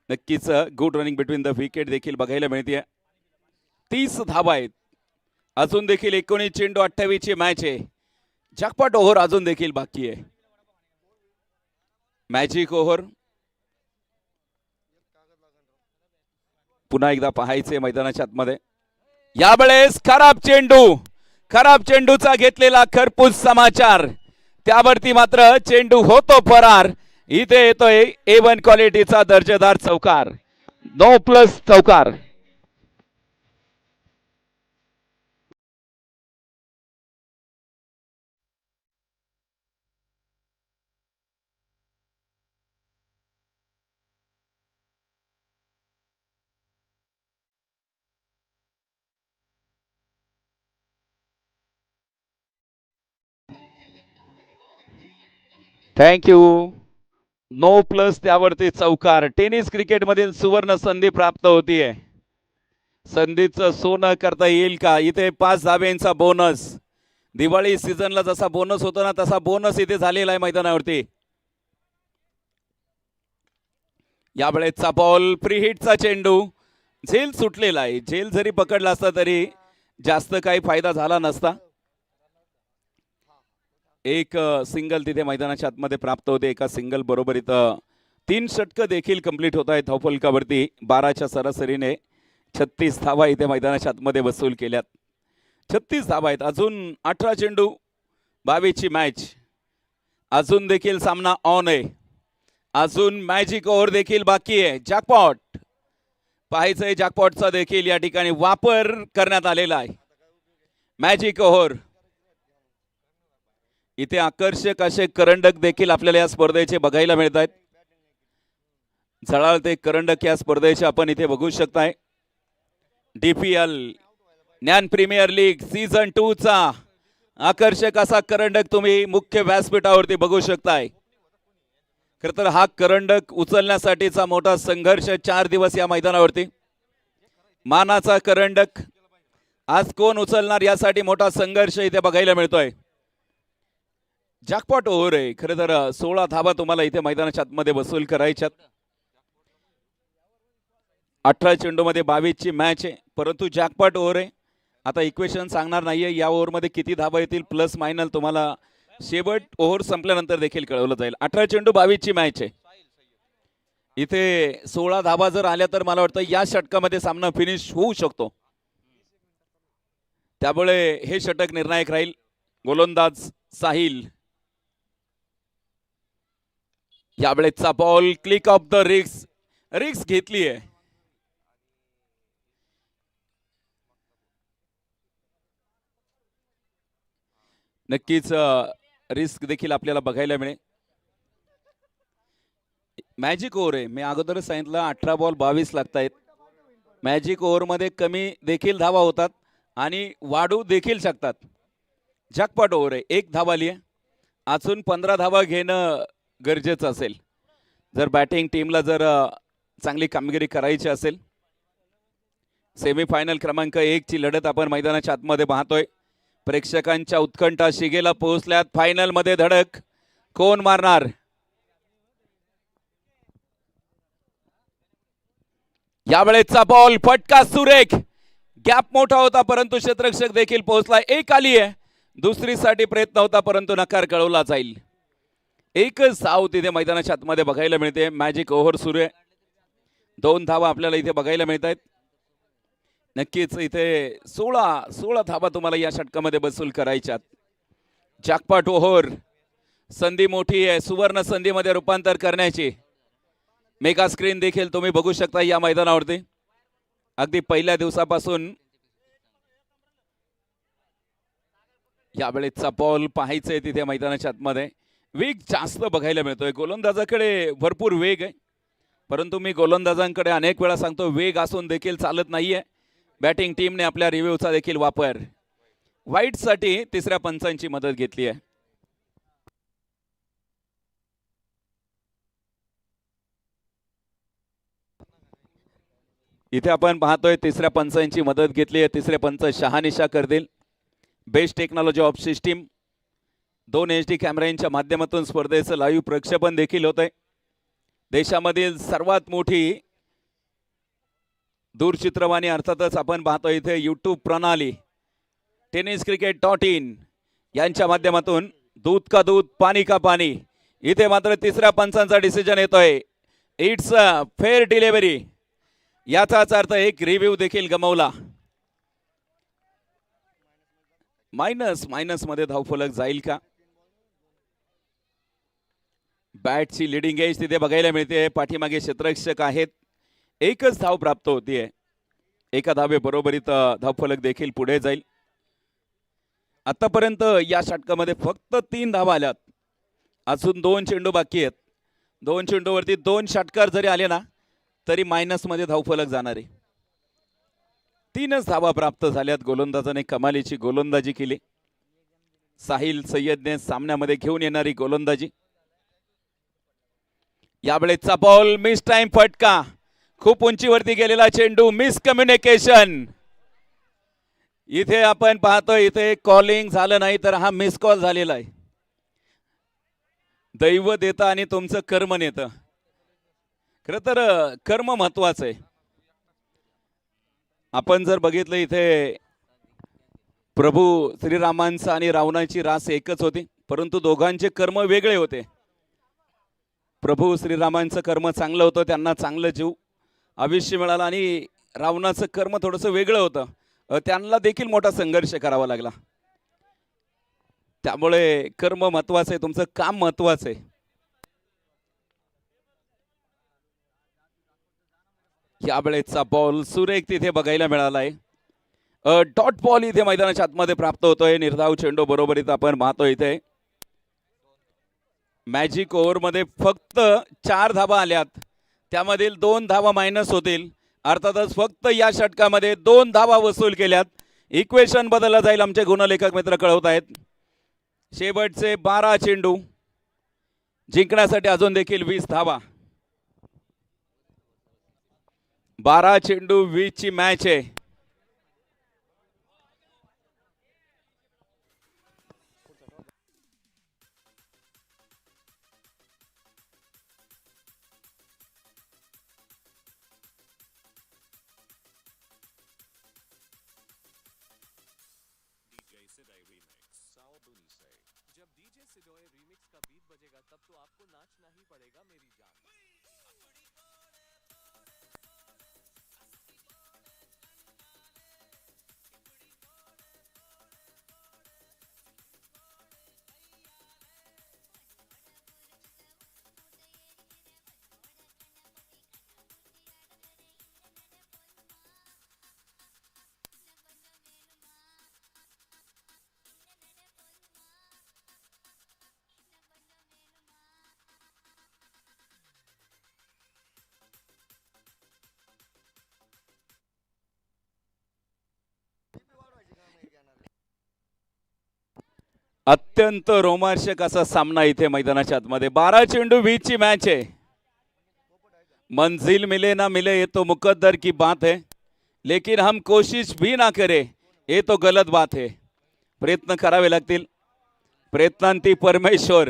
A: नक्कीच good running between the wicket देखील बघायला मिळते. 30 धावा आहेत. अजून देखील 19 चेंडू 28 ची मॅच आहे. जॅकपॉट ओव्हर अजून देखील बाकी आहे. मॅजिक ओव्हर पुन्हा एकदा पाहायचे मैदानाच्या आतमध्ये. यावेळेस खराब चेंडूचा घेतलेला खरपूस समाचार. त्यावरती मात्र चेंडू होतो फरार. इथे येतोय A1 क्वालिटीचा दर्जेदार चौकार. 9+ चौकार. थँक्यू. 9+ त्यावरती चौकार. टेनिस क्रिकेट मधील सुवर्ण संधी प्राप्त होतीये. संधीचं सोनं करता येईल का. इथे 5 धाब्यांचा बोनस. दिवाळी सीझनला जसा बोनस होतो ना तसा बोनस इथे झालेला आहे मैदानावरती. यावेळेचा बॉल फ्री हिटचा चेंडू. झेल सुटलेला आहे. झेल जरी पकडला असता तरी जास्त काही फायदा झाला नसता. एक सिंगल तिथे मैदानाच्या आतमध्ये प्राप्त होते. एका सिंगल बरोबर इथं 3 षटकं देखील कंप्लीट होत आहेत. धावफलकावरती 12च्या सरासरीने 36 धावा इथे मैदानाच्या आतमध्ये वसूल केल्यात. 36 धावा आहेत. अजून 18 चेंडू 22ची मॅच. अजून देखील सामना ऑन आहे. अजून मॅजिक ओव्हर देखील बाकी आहे. जॅकपॉट पाहायचंय, जॅकपॉटचा देखील या ठिकाणी वापर करण्यात आलेला आहे. Magic over. इथे आकर्षक असे करंडक देखील आपल्याला या स्पर्धेचे बघायला मिळत आहेत. झळाळते करंडक या स्पर्धेचे आपण इथे बघू शकताय. DPL ज्ञान प्रीमियर लीग सीझन 2 चा आकर्षक असा करंडक तुम्ही मुख्य व्यासपीठावरती बघू शकताय. खर तर हा करंडक उचलण्यासाठीचा मोठा संघर्ष 4 दिवस या मैदानावरती. मानाचा करंडक आज कोण उचलणार यासाठी मोठा संघर्ष इथे बघायला मिळतोय. जॅकपॉट ओव्हर आहे. खरं तर 16 धावा तुम्हाला इथे मैदानाच्या आतमध्ये वसूल करायच्यात. 18 चेंडूमध्ये 22ची मॅच आहे, परंतु जॅकपॉट ओव्हर आहे. आता इक्वेशन सांगणार नाहीये या ओव्हरमध्ये किती धावा येतील, प्लस मायनस तुम्हाला शेवट ओव्हर संपल्यानंतर देखील कळवलं जाईल. 18 चेंडू 22ची मॅच आहे. इथे 16 धावा जर आल्या तर मला वाटतं या षटकामध्ये सामना फिनिश होऊ शकतो. त्यामुळे हे षटक निर्णायक राहील. गोलंदाज साहिल. यावेळेचा बॉल क्लिक ऑफ द रिक्स घेतली आहे. नक्कीच रिस्क देखील आपल्याला बघायला मिळेल. मॅजिक ओव्हर आहे. मी अगोदरच सांगितलं 18 बॉल 22 लागतायत. मॅजिक ओव्हरमध्ये कमी देखील धावा होतात आणि वाढू देखील शकतात. जॅकपॉट ओव्हर आहे. 1 धावा आली आहे. अजून 15 धावा घेणं गरजेचं असेल जर बॅटिंग टीमला जर चांगली कामगिरी करायची असेल. सेमीफायनल क्रमांक 1 ची लढत आपण मैदानाच्या आतमध्ये पाहतोय. प्रेक्षकांच्या उत्कंठा शिगेला पोहोचल्यात. फायनल मध्ये धडक कोण मारणार. यावेळेचा बॉल फटका सुरेख. गॅप मोठा होता परंतु क्षेत्ररक्षक देखील पोहोचला. 1 आली आहे. दुसरीसाठी प्रयत्न होता परंतु नकार कळवला जाईल. एकच धाव तिथे मैदानाच्या आतमध्ये बघायला मिळते. मॅजिक ओव्हर सुरू आहे. 2 धावा आपल्याला इथे बघायला मिळत आहेत. नक्कीच इथे 16 धावा तुम्हाला या षटकामध्ये बसूल करायच्यात. Jackpot over. संधी मोठी आहे सुवर्ण संधीमध्ये रूपांतर करण्याची. मेगा स्क्रीन देखील तुम्ही बघू शकता या मैदानावरती. अगदी पहिल्या दिवसापासून यावेळेचा बॉल पाहायचंय तिथे मैदानाच्या आतमध्ये. वेग जास्त बघायला मिळतोय. गोलंदाजाकडे भरपूर वेग आहे परंतु मी गोलंदाजांकडे अनेक वेळा सांगतो वेग असून देखील चालत नाहीये. बॅटिंग टीमने आपल्या रिव्ह्यूचा देखील वापर. वाईटसाठी तिसऱ्या पंचांची मदत घेतली आहे. इथे आपण पाहतोय तिसऱ्या पंचांची मदत घेतली आहे. तिसरे पंच शहानिशा करतील. Best technology of system 2 HD कॅमेऱ्यांच्या माध्यमातून स्पर्धेचं लाईव्ह प्रक्षेपण देखील होत आहे. देशामधील सर्वात मोठी दूरचित्रवाणी अर्थातच आपण पाहतो इथे यूट्यूब प्रणाली tenniscricket.in यांच्या माध्यमातून दूध का दूध पाणी का पाणी. इथे मात्र तिसऱ्या पंचांचा डिसिजन येतोय. It's a fair delivery. याचाच अर्थ एक रिव्ह्यू देखील गमावला. मायनस मध्ये धावफलक जाईल का. बॅटची लिडिंग एज तिथे बघायला मिळते. पाठीमागे क्षेत्ररक्षक आहेत. एकच धाव प्राप्त होतीये. एका धावे बरोबरीत धावफलक देखील पुढे जाईल. आतापर्यंत या षटकामध्ये फक्त 3 धावा आल्यात. अजून 2 चेंडू बाकी आहेत. 2 चेंडूवरती 2 षटकार जरी आले ना तरी मायनस मध्ये धावफलक जाणार आहे. 3च धावा प्राप्त झाल्यात. गोलंदाजाने कमालीची गोलंदाजी केली. साहिल सय्यदने सामन्यामध्ये घेऊन येणारी गोलंदाजी. यावेळेचा बॉल मिस टाइम फटका. खूप उंचीवरती गेलेला चेंडू. Miss communication. इथे आपण पाहतोय इथे कॉलिंग झालं नाही तर हा मिस कॉल झालेला आहे. दैव देतं आणि तुमचं कर्म नेतं. खरं तर कर्म महत्वाचं आहे. आपण जर बघितलं इथे प्रभू श्रीरामांचा आणि रावणाची रास एकच होती परंतु दोघांचे कर्म वेगळे होते. प्रभू श्रीरामांचं कर्म चांगलं होतं. त्यांना चांगलं जीव आयुष्य मिळालं आणि रावणाचं कर्म थोडंसं वेगळं होतं. त्यांना देखील मोठा संघर्ष करावा लागला. त्यामुळे कर्म महत्वाचं आहे, तुमचं काम महत्वाचं आहे. यावेळेचा बॉल सुरेख तिथे बघायला मिळालाय. डॉट बॉल इथे मैदानाच्या आतमध्ये प्राप्त होतोय. निर्धाव चेंडू बरोबरीत आपण पाहतोय इथे. मॅजिक ओव्हरमध्ये फक्त 4 धावा आल्यात, त्यामधील 2 धावा मायनस होतील. अर्थातच फक्त या षटकामध्ये 2 धावा वसूल केल्यात. इक्वेशन बदललं जाईल, आमचे गुणलेखक मित्र कळवत आहेत. शेवटचे 12 चेंडू जिंकण्यासाठी अजून देखील 20 धावा. 12 चेंडू 20 ची मॅच आहे.
C: जब डीजे सिडोए रीमिक्स का बीट बजेगा तब तो आपको नाचना ही पड़ेगा मेरी जान।
A: अत्यंत रोमांचक असा सामना इथे मैदानाच्या आतमध्ये. 12 चेंडू 20 ची मॅच आहे. मंजिल मिले ना मिले ये तो मुकद्दर की बात है, लेकिन हम कोशिश भी ना करे ये तो गलत बात है. प्रयत्न करावे लागतील. प्रयत्नांती परमेश्वर.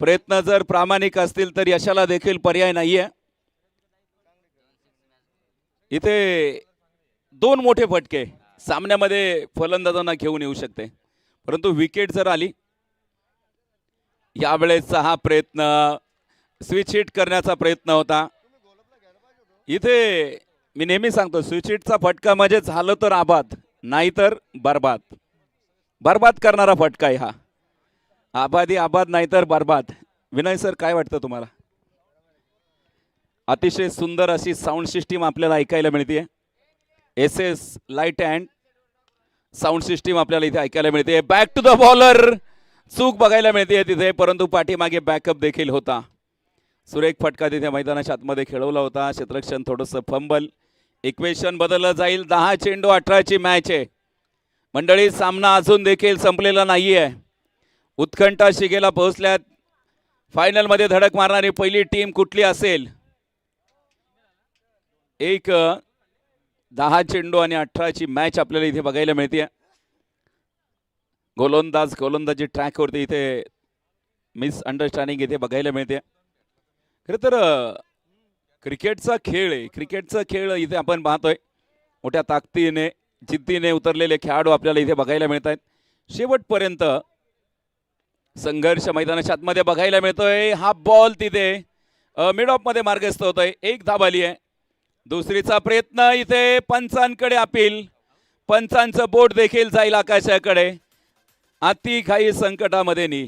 A: प्रयत्न जर प्रामाणिक असतील तर यशाला देखील पर्याय नाहीये. इथे 2 मोठे फटके सामन्यामध्ये फलंदाजांना घेऊन येऊ शकते, परंतु विकेट जर आली, यावेळेचा हा प्रयत्न स्विच हिट करण्याचा प्रयत्न होता. इथे मी नेहमी सांगतो, स्विच हिटचा फटका म्हणजे झालं तर आबाद, नाहीतर बर्बाद. बर्बाद करणारा फटका आहे हा. आबादी आबाद नाहीतर बर्बाद. विनय सर, काय वाटतं तुम्हाला? अतिशय सुंदर अशी साऊंड सिस्टीम आपल्याला ऐकायला मिळते. SS light and sound system आपल्याला इथे ऐकायला मिळते. बॅक टू द बॉलर, चूक बघायला मिळते तिथे, परंतु पाठीमागे बॅकअप देखील होता. सुरेख फटका तिथे मैदानाच्या आतमध्ये खेळवला होता. क्षेत्ररक्षण थोडंसं फंबल. इक्वेशन बदललं जाईल. 10 चेंडू 18 ची मॅच आहे. मंडळी, सामना अजून देखील संपलेला नाहीये. उत्कंठा शिगेला पोहोचल्यात. फायनल मध्ये धडक मारणारी पहिली टीम कुठली असेल? 10 चेंडू आणि 18 ची मॅच आपल्याला इथे बघायला मिळते. गोलंदाजी ट्रॅकवरती इथे मिस अंडरस्टँडिंग इथे बघायला मिळते. खरं तर क्रिकेटचा खेळ आहे. क्रिकेटचा खेळ इथे आपण पाहतोय. मोठ्या ताकदीने जिद्दीने उतरलेले खेळाडू आपल्याला इथे बघायला मिळत आहेत. शेवटपर्यंत संघर्ष मैदानाच्या आतमध्ये बघायला मिळतोय. हा बॉल तिथे मिड ऑफ मध्ये मार्गस्थ होतोय. 1 धाव आली आहे. दुसरीचा प्रयत्न इथे पंचांकडे अपील. पंचांचं बोट देखील जाईल आकाशाकडे. अति काही संकटामध्ये नी.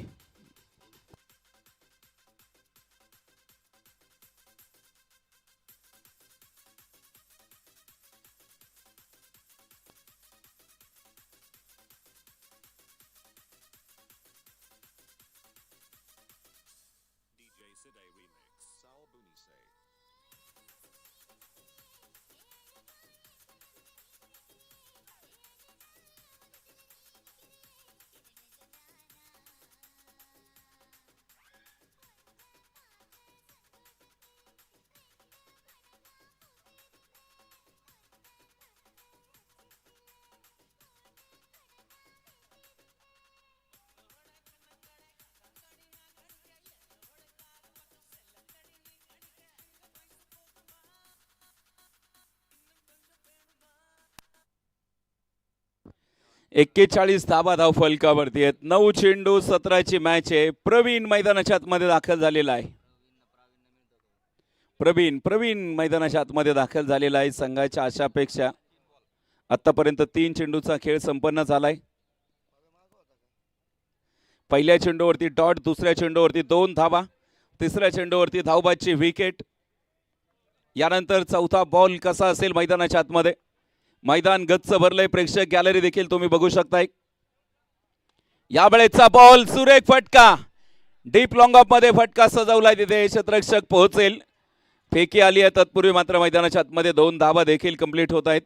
A: एक्केचाळीस धावा धाव फलकावरती आहेत. 9 चेंडू 17 ची मॅच आहे. प्रवीण मैदानाच्या आतमध्ये दाखल झालेला आहे. प्रवीण मैदानाच्या आतमध्ये दाखल झालेला आहे. संघाच्या आशापेक्षा आतापर्यंत 3 चेंडूचा खेळ संपन्न झालाय. पहिल्या चेंडूवरती डॉट, दुसऱ्या चेंडूवरती 2 धावा, तिसऱ्या चेंडूवरती धावबादची विकेट. यानंतर चौथा बॉल कसा असेल मैदानाच्या आतमध्ये. मैदान गच्च भरलंय, प्रेक्षक गॅलरी देखील तुम्ही बघू शकताय. यावेळेचा बॉल सुरेख फटका, डीप लॉंग ऑफ मध्ये फटका सजवलाय, तिथे क्षेत्ररक्षक पोहोचेल. फेकी आली आहे तत्पूर्वी मात्र मैदानाच्या आतमध्ये 2 धावा देखील कंप्लीट होत आहेत.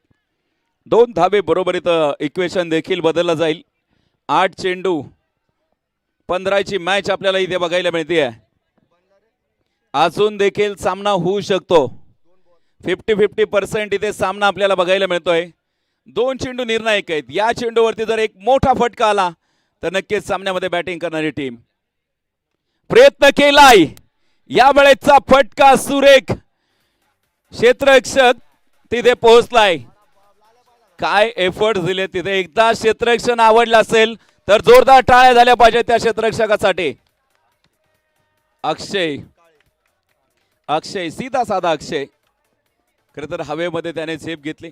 A: 2 धावे बरोबरीत इक्वेशन देखील बदललं जाईल. 8 चेंडू 15ची मॅच आपल्याला इथे बघायला मिळते. अजून देखील सामना होऊ शकतो. 50-50% इथे सामना आपल्याला बघायला मिळतोय. 2 चेंडू निर्णायक आहेत. या चेंडूवरती जर एक मोठा फटका आला तर नक्कीच सामन्यामध्ये बॅटिंग करणारी टीम प्रयत्न केलाय. या वेळेचा फटका सुरेख, क्षेत्ररक्षक तिथे पोहोचलाय. काय एफर्ट दिले तिथे. एकदा क्षेत्ररक्षण आवडलं असेल तर जोरदार टाळ्या झाल्या पाहिजे त्या क्षेत्ररक्षकासाठी. अक्षय सीधा साधा अक्षय. खरं तर हवेमध्ये त्याने झेप घेतली.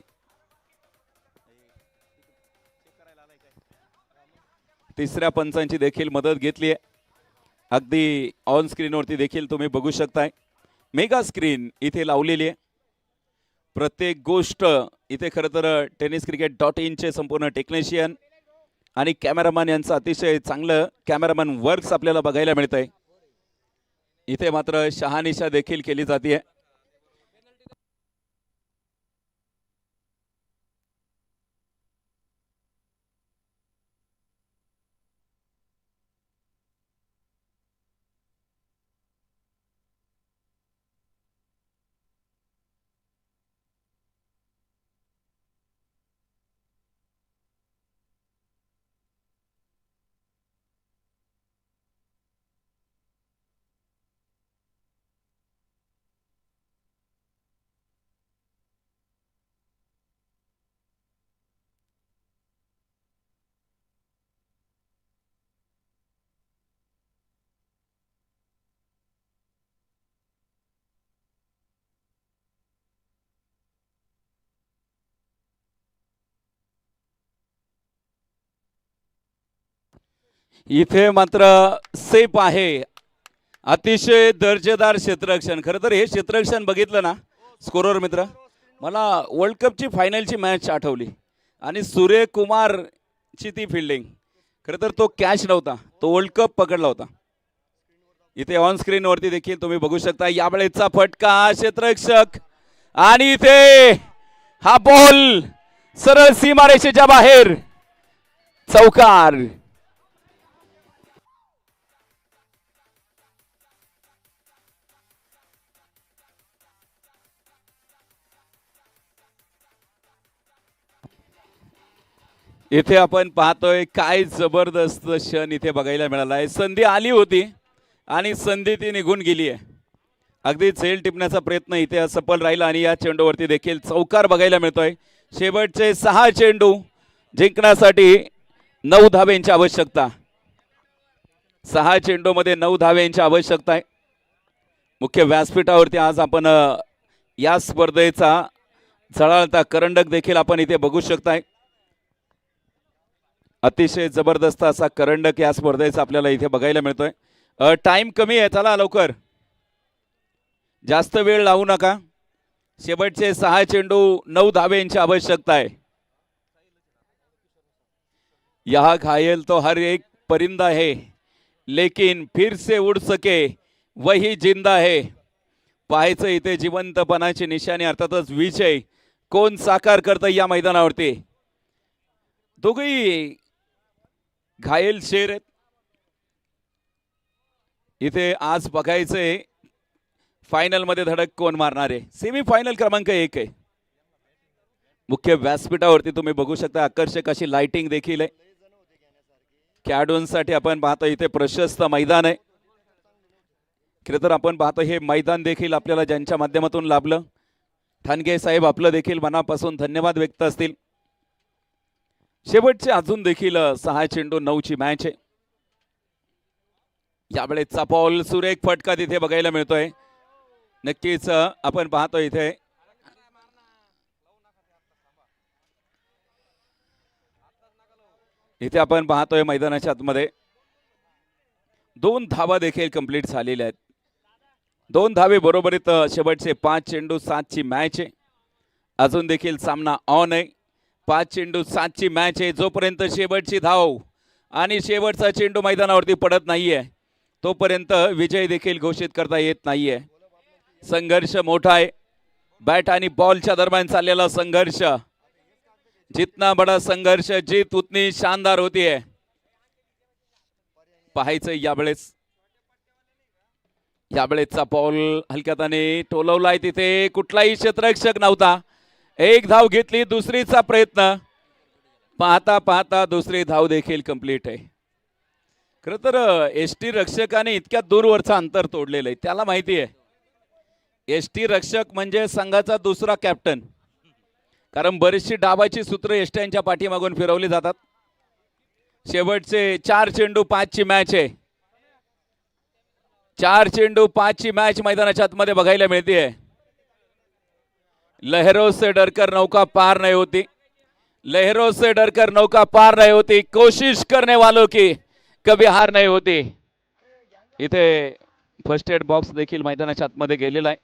A: तिसऱ्या पंचांची देखील मदत घेतली आहे. अगदी ऑन स्क्रीनवरती देखील तुम्ही बघू शकताय. मेगा स्क्रीन इथे लावलेली आहे. प्रत्येक गोष्ट इथे खरं तर tenniscricket.in चे संपूर्ण टेक्निशियन आणि कॅमेरामॅन यांचं अतिशय चांगलं कॅमेरामॅन वर्क्स आपल्याला बघायला मिळत आहे. इथे मात्र शहानिशा देखील केली जाते. इथे मात्र सेफ आहे. अतिशय दर्जेदार क्षेत्ररक्षण. खरं तर हे क्षेत्ररक्षण बघितलं ना स्कोरर मित्र, मला वर्ल्ड कपची फायनलची मॅच आठवली आणि सूर्यकुमारची ती फिल्डिंग. खरं तर तो कॅच नव्हता, तो वर्ल्ड कप पकडला होता. इथे ऑन स्क्रीनवरती देखील तुम्ही बघू शकता. यावेळेचा फटका क्षेत्ररक्षक आणि इथे हा बॉल सरळ सीमारेषेच्या बाहेर, चौकार. इथे आपण पाहतोय काय जबरदस्त क्षण इथे बघायला मिळाला आहे. संधी आली होती आणि संधी ती निघून गेली आहे. अगदी झेल टिपण्याचा प्रयत्न इथे सफल राहिला आणि या चेंडूवरती देखील चौकार बघायला मिळतोय. शेवटचे 6 चेंडू जिंकण्यासाठी 9 धाब्यांची आवश्यकता. 6 चेंडूमध्ये 9 धाब्यांची आवश्यकता आहे. मुख्य व्यासपीठावरती आज आपण या स्पर्धेचा झळाळता करंडक देखील आपण इथे बघू शकताय. अतिशय जबरदस्त असा करंडक या स्पर्धेचा आपल्याला इथे बघायला मिळतोय. टाइम कमी आहे, चला लवकर, जास्त वेळ लावू नका. शेवटचे 6 चेंडू 9 धाब्यांची आवश्यकता आहे. यह घायल तो हर एक परिंदा है लेकिन फिर से उड़ सके वही जिंदा है. पाहायचं इथे जिवंतपणाची निशाणी, अर्थातच विजय कोण साकार करतं या मैदानावरती. दोघेही घायल शेर आहेत. इथे आज बघायचंय फायनल मध्ये धडक कोण मारणार आहे. सेमीफायनल क्रमांक 1 आहे. मुख्य व्यासपीठावरती तुम्ही बघू शकता आकर्षक अशी लाइटिंग देखील आहे. खेळाडूंसाठी आपण पाहतो इथे प्रशस्त मैदान आहे. खरं तर आपण पाहतो हे मैदान देखील आपल्याला ज्यांच्या माध्यमातून लाभलं, ठाणगे साहेब आपलं देखील मनापासून धन्यवाद व्यक्त असतील. शेवटचे अजून देखील 6 चेंडू 9ची मॅच आहे. यावेळेचा बॉल सुरेख फटका तिथे बघायला मिळतोय. नक्कीच आपण पाहतो इथे इथे आपण पाहतोय मैदानाच्या आतमध्ये 2 धावा देखील कंप्लीट झालेल्या आहेत. 2 धावे बरोबरीत शेवटचे 5 चेंडू 7 ची मॅच आहे. अजून देखील सामना ऑन आहे. 5 चेंडू 7 ची मॅच आहे. जोपर्यंत शेवटची धाव आणि शेवटचा चेंडू मैदानावरती पडत नाहीये तोपर्यंत विजय देखील घोषित करता येत नाहीये. संघर्ष मोठा आहे. बॅट आणि बॉलच्या दरम्यान चाललेला संघर्ष, जितना बडा संघर्ष जीत उतनी शानदार होतीये. पाहायचं यावेळेसचा बॉल हलक्याताने टोलवलाय. तिथे कुठलाही क्षेत्ररक्षक नव्हता. एक धाव घेतली. दुसरीचा प्रयत्न पाहता पाहता दुसरी धाव देखील कंप्लीट आहे. खरं तर एसटी रक्षकाने इतक्या दूरवरचं अंतर तोडलेलं आहे. त्याला माहिती आहे एसटी रक्षक म्हणजे संघाचा दुसरा कॅप्टन. कारण बरीचशी डावाची सूत्र एसट्यांच्या पाठीमागून फिरवली जातात. शेवटचे 4 चेंडू 5 ची मॅच आहे. 4 चेंडू 5 ची मॅच मैदानाच्या आतमध्ये बघायला मिळते. लहरों से डरकर नौका पार नहीं होती. लहरों से डरकर नौका पार नहीं होती. कोशिश करने वालों की कभी हार नहीं होती. इथे फर्स्ट एड बॉक्स देखील मैदानाच्या आतमध्ये गेलेला आहे.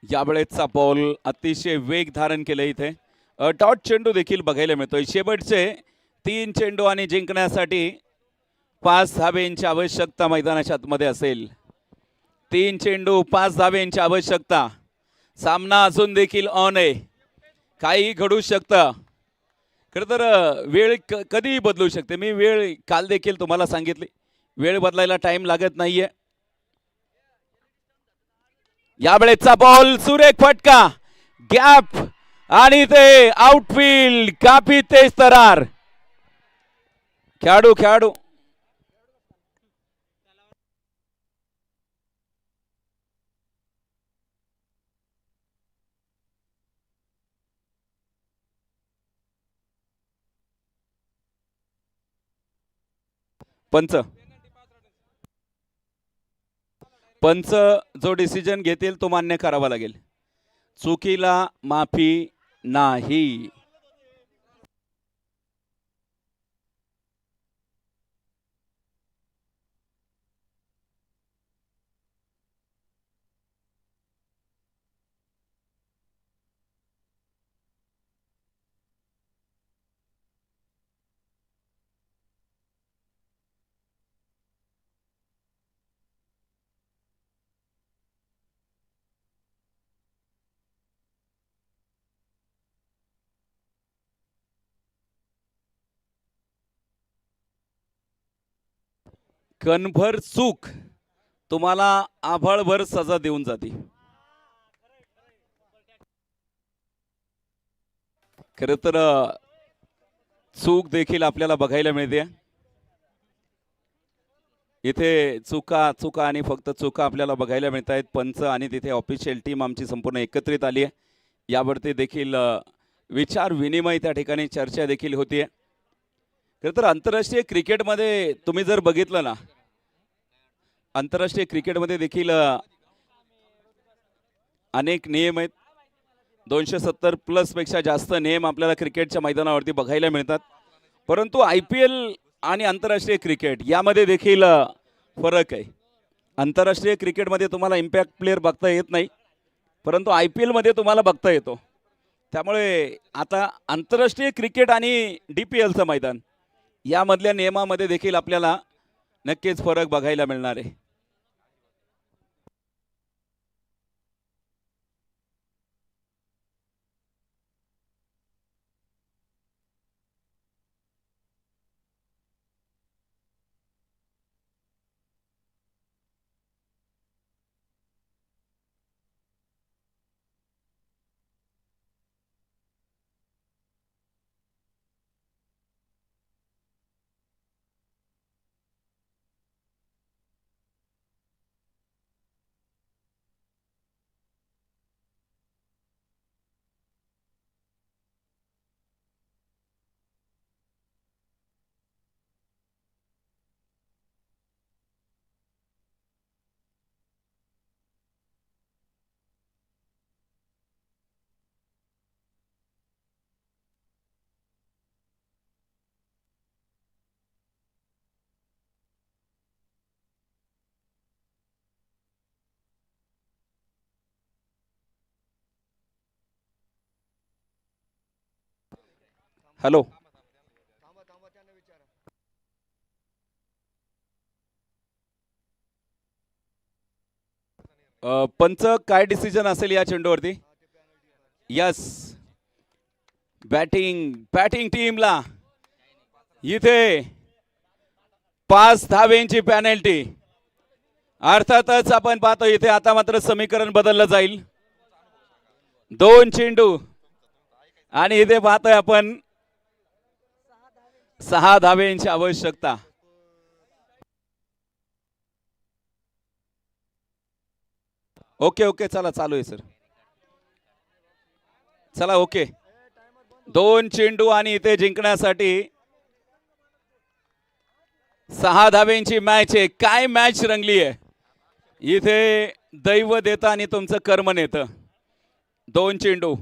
A: यावेळेसचा बॉल अतिशय वेग धारण केले. इथे डॉट चेंडू देखील बघायला मिळतोय. शेवटचे 3 चेंडू आणि जिंकण्यासाठी 5 धावेंची आवश्यकता मैदानाच्या आतमध्ये असेल. 3 चेंडू 5 धावेंची आवश्यकता. सामना अजून देखील ऑन आहे. काही घडू शकतं. खरं तर वेळ कधीही बदलू शकते. मी वेळ काल देखील तुम्हाला सांगितली. वेळ बदलायला टाइम लागत नाहीये. यावेळेसचा बॉल सुरेख फटका, गॅप आणि ते आउटफील्ड काफी तेज तरार. खेळाडू पंच जो डिसिजन घेतील तो मान्य करावा लागेल. चुकीला माफी नाही. कणभर चूक तुम्हाला आभाळभर सजा देऊन जाते. खरं तर चूक देखील आपल्याला बघायला मिळते. इथे चुका आणि फक्त चुका आपल्याला बघायला मिळत आहेत. पंच आणि तिथे ऑफिशियल टीम आमची संपूर्ण एकत्रित आली आहे. यावरती देखील विचार विनिमय त्या ठिकाणी चर्चा देखील होतीये. खरं तर आंतरराष्ट्रीय क्रिकेटमध्ये तुम्ही जर बघितलं ना, आंतरराष्ट्रीय क्रिकेटमध्ये देखील अनेक नियम आहेत. 270 प्लस पेक्षा जास्त नियम आपल्याला क्रिकेटच्या मैदानावरती बघायला मिळतात. परंतु IPL आणि आंतरराष्ट्रीय क्रिकेट यामध्ये देखील फरक आहे. आंतरराष्ट्रीय क्रिकेटमध्ये तुम्हाला इम्पॅक्ट प्लेयर बघता येत नाही, परंतु IPL मध्ये तुम्हाला बघता येतो. त्यामुळे आता आंतरराष्ट्रीय क्रिकेट आणि DPLचं मैदान यामधल्या नियमामध्ये देखील आपल्याला नक्कीच फरक बघायला मिळणार आहे. हॅलो. पंच काय डिसिजन असेल या चेंडूवरती? यस, बॅटिंग टीमला इथे 5 धावेंची पॅनल्टी. अर्थातच आपण पाहतो इथे आता मात्र समीकरण बदललं जाईल. 2 चेंडू आणि इथे पाहतोय आपण 6 धावेंची आवश्यकता. ओके चला चालू आहे सर. चला ओके. 2 चेंडू आणि इथे जिंकण्यासाठी 6 धावेंची मॅच आहे. काय मॅच रंगली आहे इथे. दैव देतं आणि तुमचं कर्म नेतं. 2 चेंडू.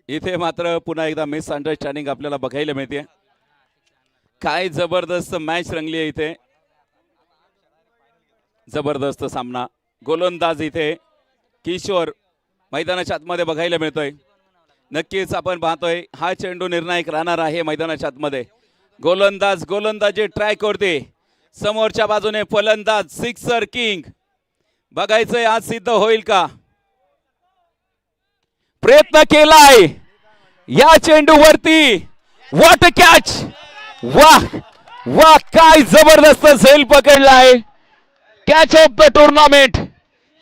A: इथे मात्र पुन्हा एकदा मिस अंडरस्टँडिंग आपल्याला बघायला मिळते. काय जबरदस्त मॅच रंगली आहे इथे. जबरदस्त सामना. गोलंदाज इथे किशोर मैदानाच्या आतमध्ये बघायला मिळतोय. नक्कीच आपण पाहतोय हा चेंडू निर्णायक राहणार आहे मैदानाच्या आतमध्ये. गोलंदाजी ट्राय करते. समोरच्या बाजूने फलंदाज सिक्सर किंग. बघायचंय आज सिद्ध होईल का. प्रयत्न केलाय या चेंडूवरती. What catch. वाह वाह, काय जबरदस्त झेल पकडलाय. Catch of the tournament.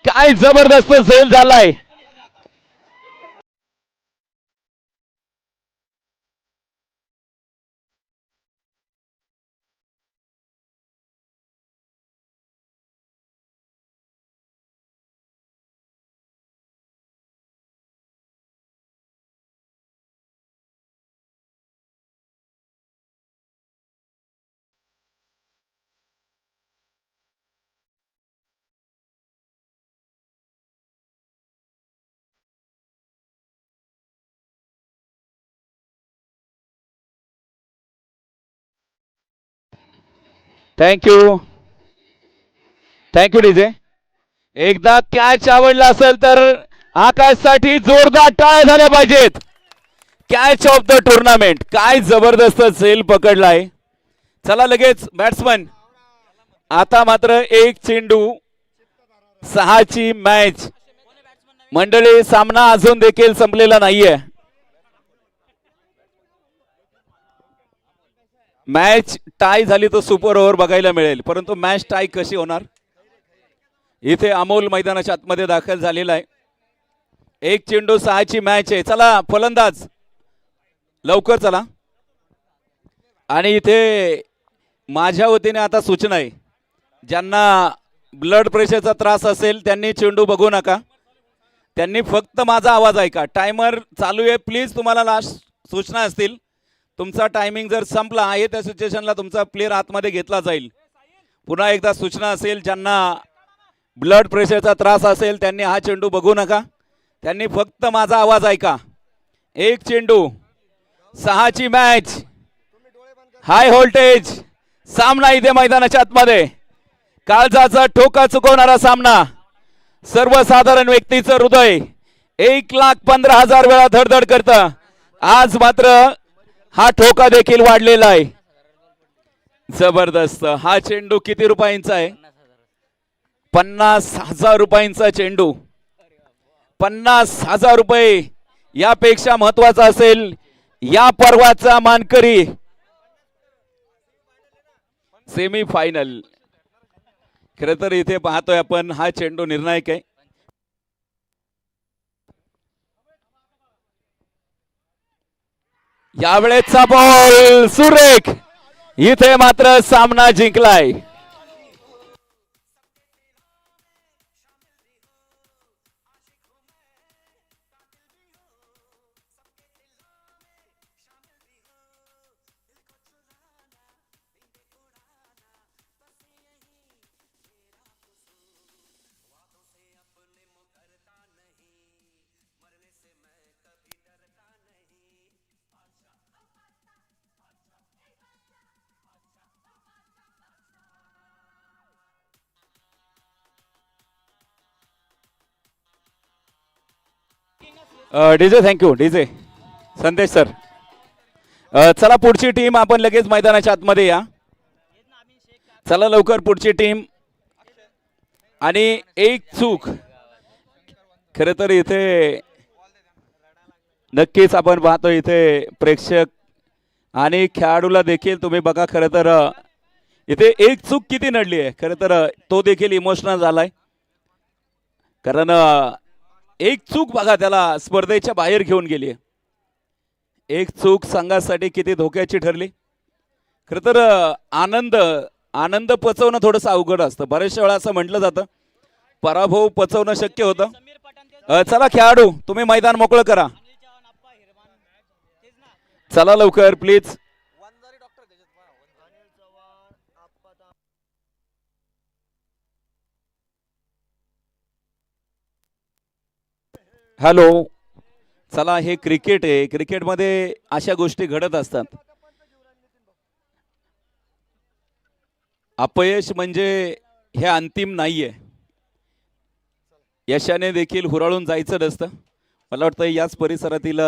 A: काय जबरदस्त झेल झालाय. Thank you DJ. एकदा कॅच आवडला असेल तर आकाशसाठी जोरदार टाळ्या झाल्या पाहिजेत. Catch of the tournament. काय जबरदस्त झेल पकडलाय. चला लगेच बॅट्समन. आता मात्र 1 चेंडू 6ची मॅच. मंडळी सामना अजून देखील संपलेला नाहीये. मॅच टाय झाली तर सुपर ओव्हर बघायला मिळेल, परंतु मॅच टाय कशी होणार. इथे अमोल मैदानाच्या आतमध्ये दाखल झालेला आहे. 1 चेंडू 6ची मॅच आहे. चला फलंदाज लवकर चला. आणि इथे माझ्या वतीने आता सूचना आहे, ज्यांना ब्लड प्रेशरचा त्रास असेल त्यांनी चेंडू बघू नका. त्यांनी फक्त माझा आवाज ऐका. टायमर चालू आहे. प्लीज तुम्हाला लास्ट सूचना असतील. तुमचा टायमिंग जर संपला आहे त्या सिच्युएशनला तुमचा प्लेअर आतमध्ये घेतला जाईल. पुन्हा एकदा सूचना असेल, ज्यांना ब्लड प्रेशरचा त्रास असेल त्यांनी हा चेंडू बघू नका. त्यांनी फक्त माझा आवाज ऐका. 1 चेंडू 6ची मॅच. हाय व्होल्टेज सामना इथे मैदानाच्या आतमध्ये. काळजाचा ठोका चुकवणारा सामना. सर्वसाधारण व्यक्तीचं हृदय 1,15,000 वेळा धडधड करतं. आज मात्र हा ठोका देखील वाढलेला आहे. जबरदस्त. हा चेंडू किती रुपयांचा आहे? 50,000 रुपयांचा चेंडू. 50,000 रुपये. यापेक्षा महत्वाचा असेल या पर्वाचा मानकरी. Semi final. खरं तर इथे पाहतोय आपण हा चेंडू निर्णायक आहे. यावेळेचा बॉल सुरेख. इथे मात्र सामना जिंकलाय. DJ thank you DJ. Sandesh sir. चला पुढची टीम आपण लगेच मैदानाच्या आतमध्ये या. चला लवकर पुढची टीम. आणि एक चूक खरं तर इथे नक्कीच आपण पाहतो इथे प्रेक्षक आणि खेळाडूला देखील तुम्ही बघा. खरं तर इथे एक चूक किती नडली आहे. खरं तर तो देखील इमोशनल झालाय. कारण एक चूक बघा त्याला स्पर्धेच्या बाहेर घेऊन गेली. एक चूक संघासाठी किती धोक्याची ठरली. खरं तर आनंद पचवणं थोडंसं अवघड असतं. बऱ्याचशा वेळा असं म्हटलं जातं पराभव पचवणं शक्य होतं. चला खेळाडू तुम्ही मैदान मोकळं करा. चला लवकर प्लीज. हॅलो. चला हे क्रिकेट आहे. क्रिकेटमध्ये अशा गोष्टी घडत असतात. अपयश म्हणजे हे अंतिम नाहीये. यशाने देखील हुराळून जायचं नसतं. मला वाटतं याच परिसरातील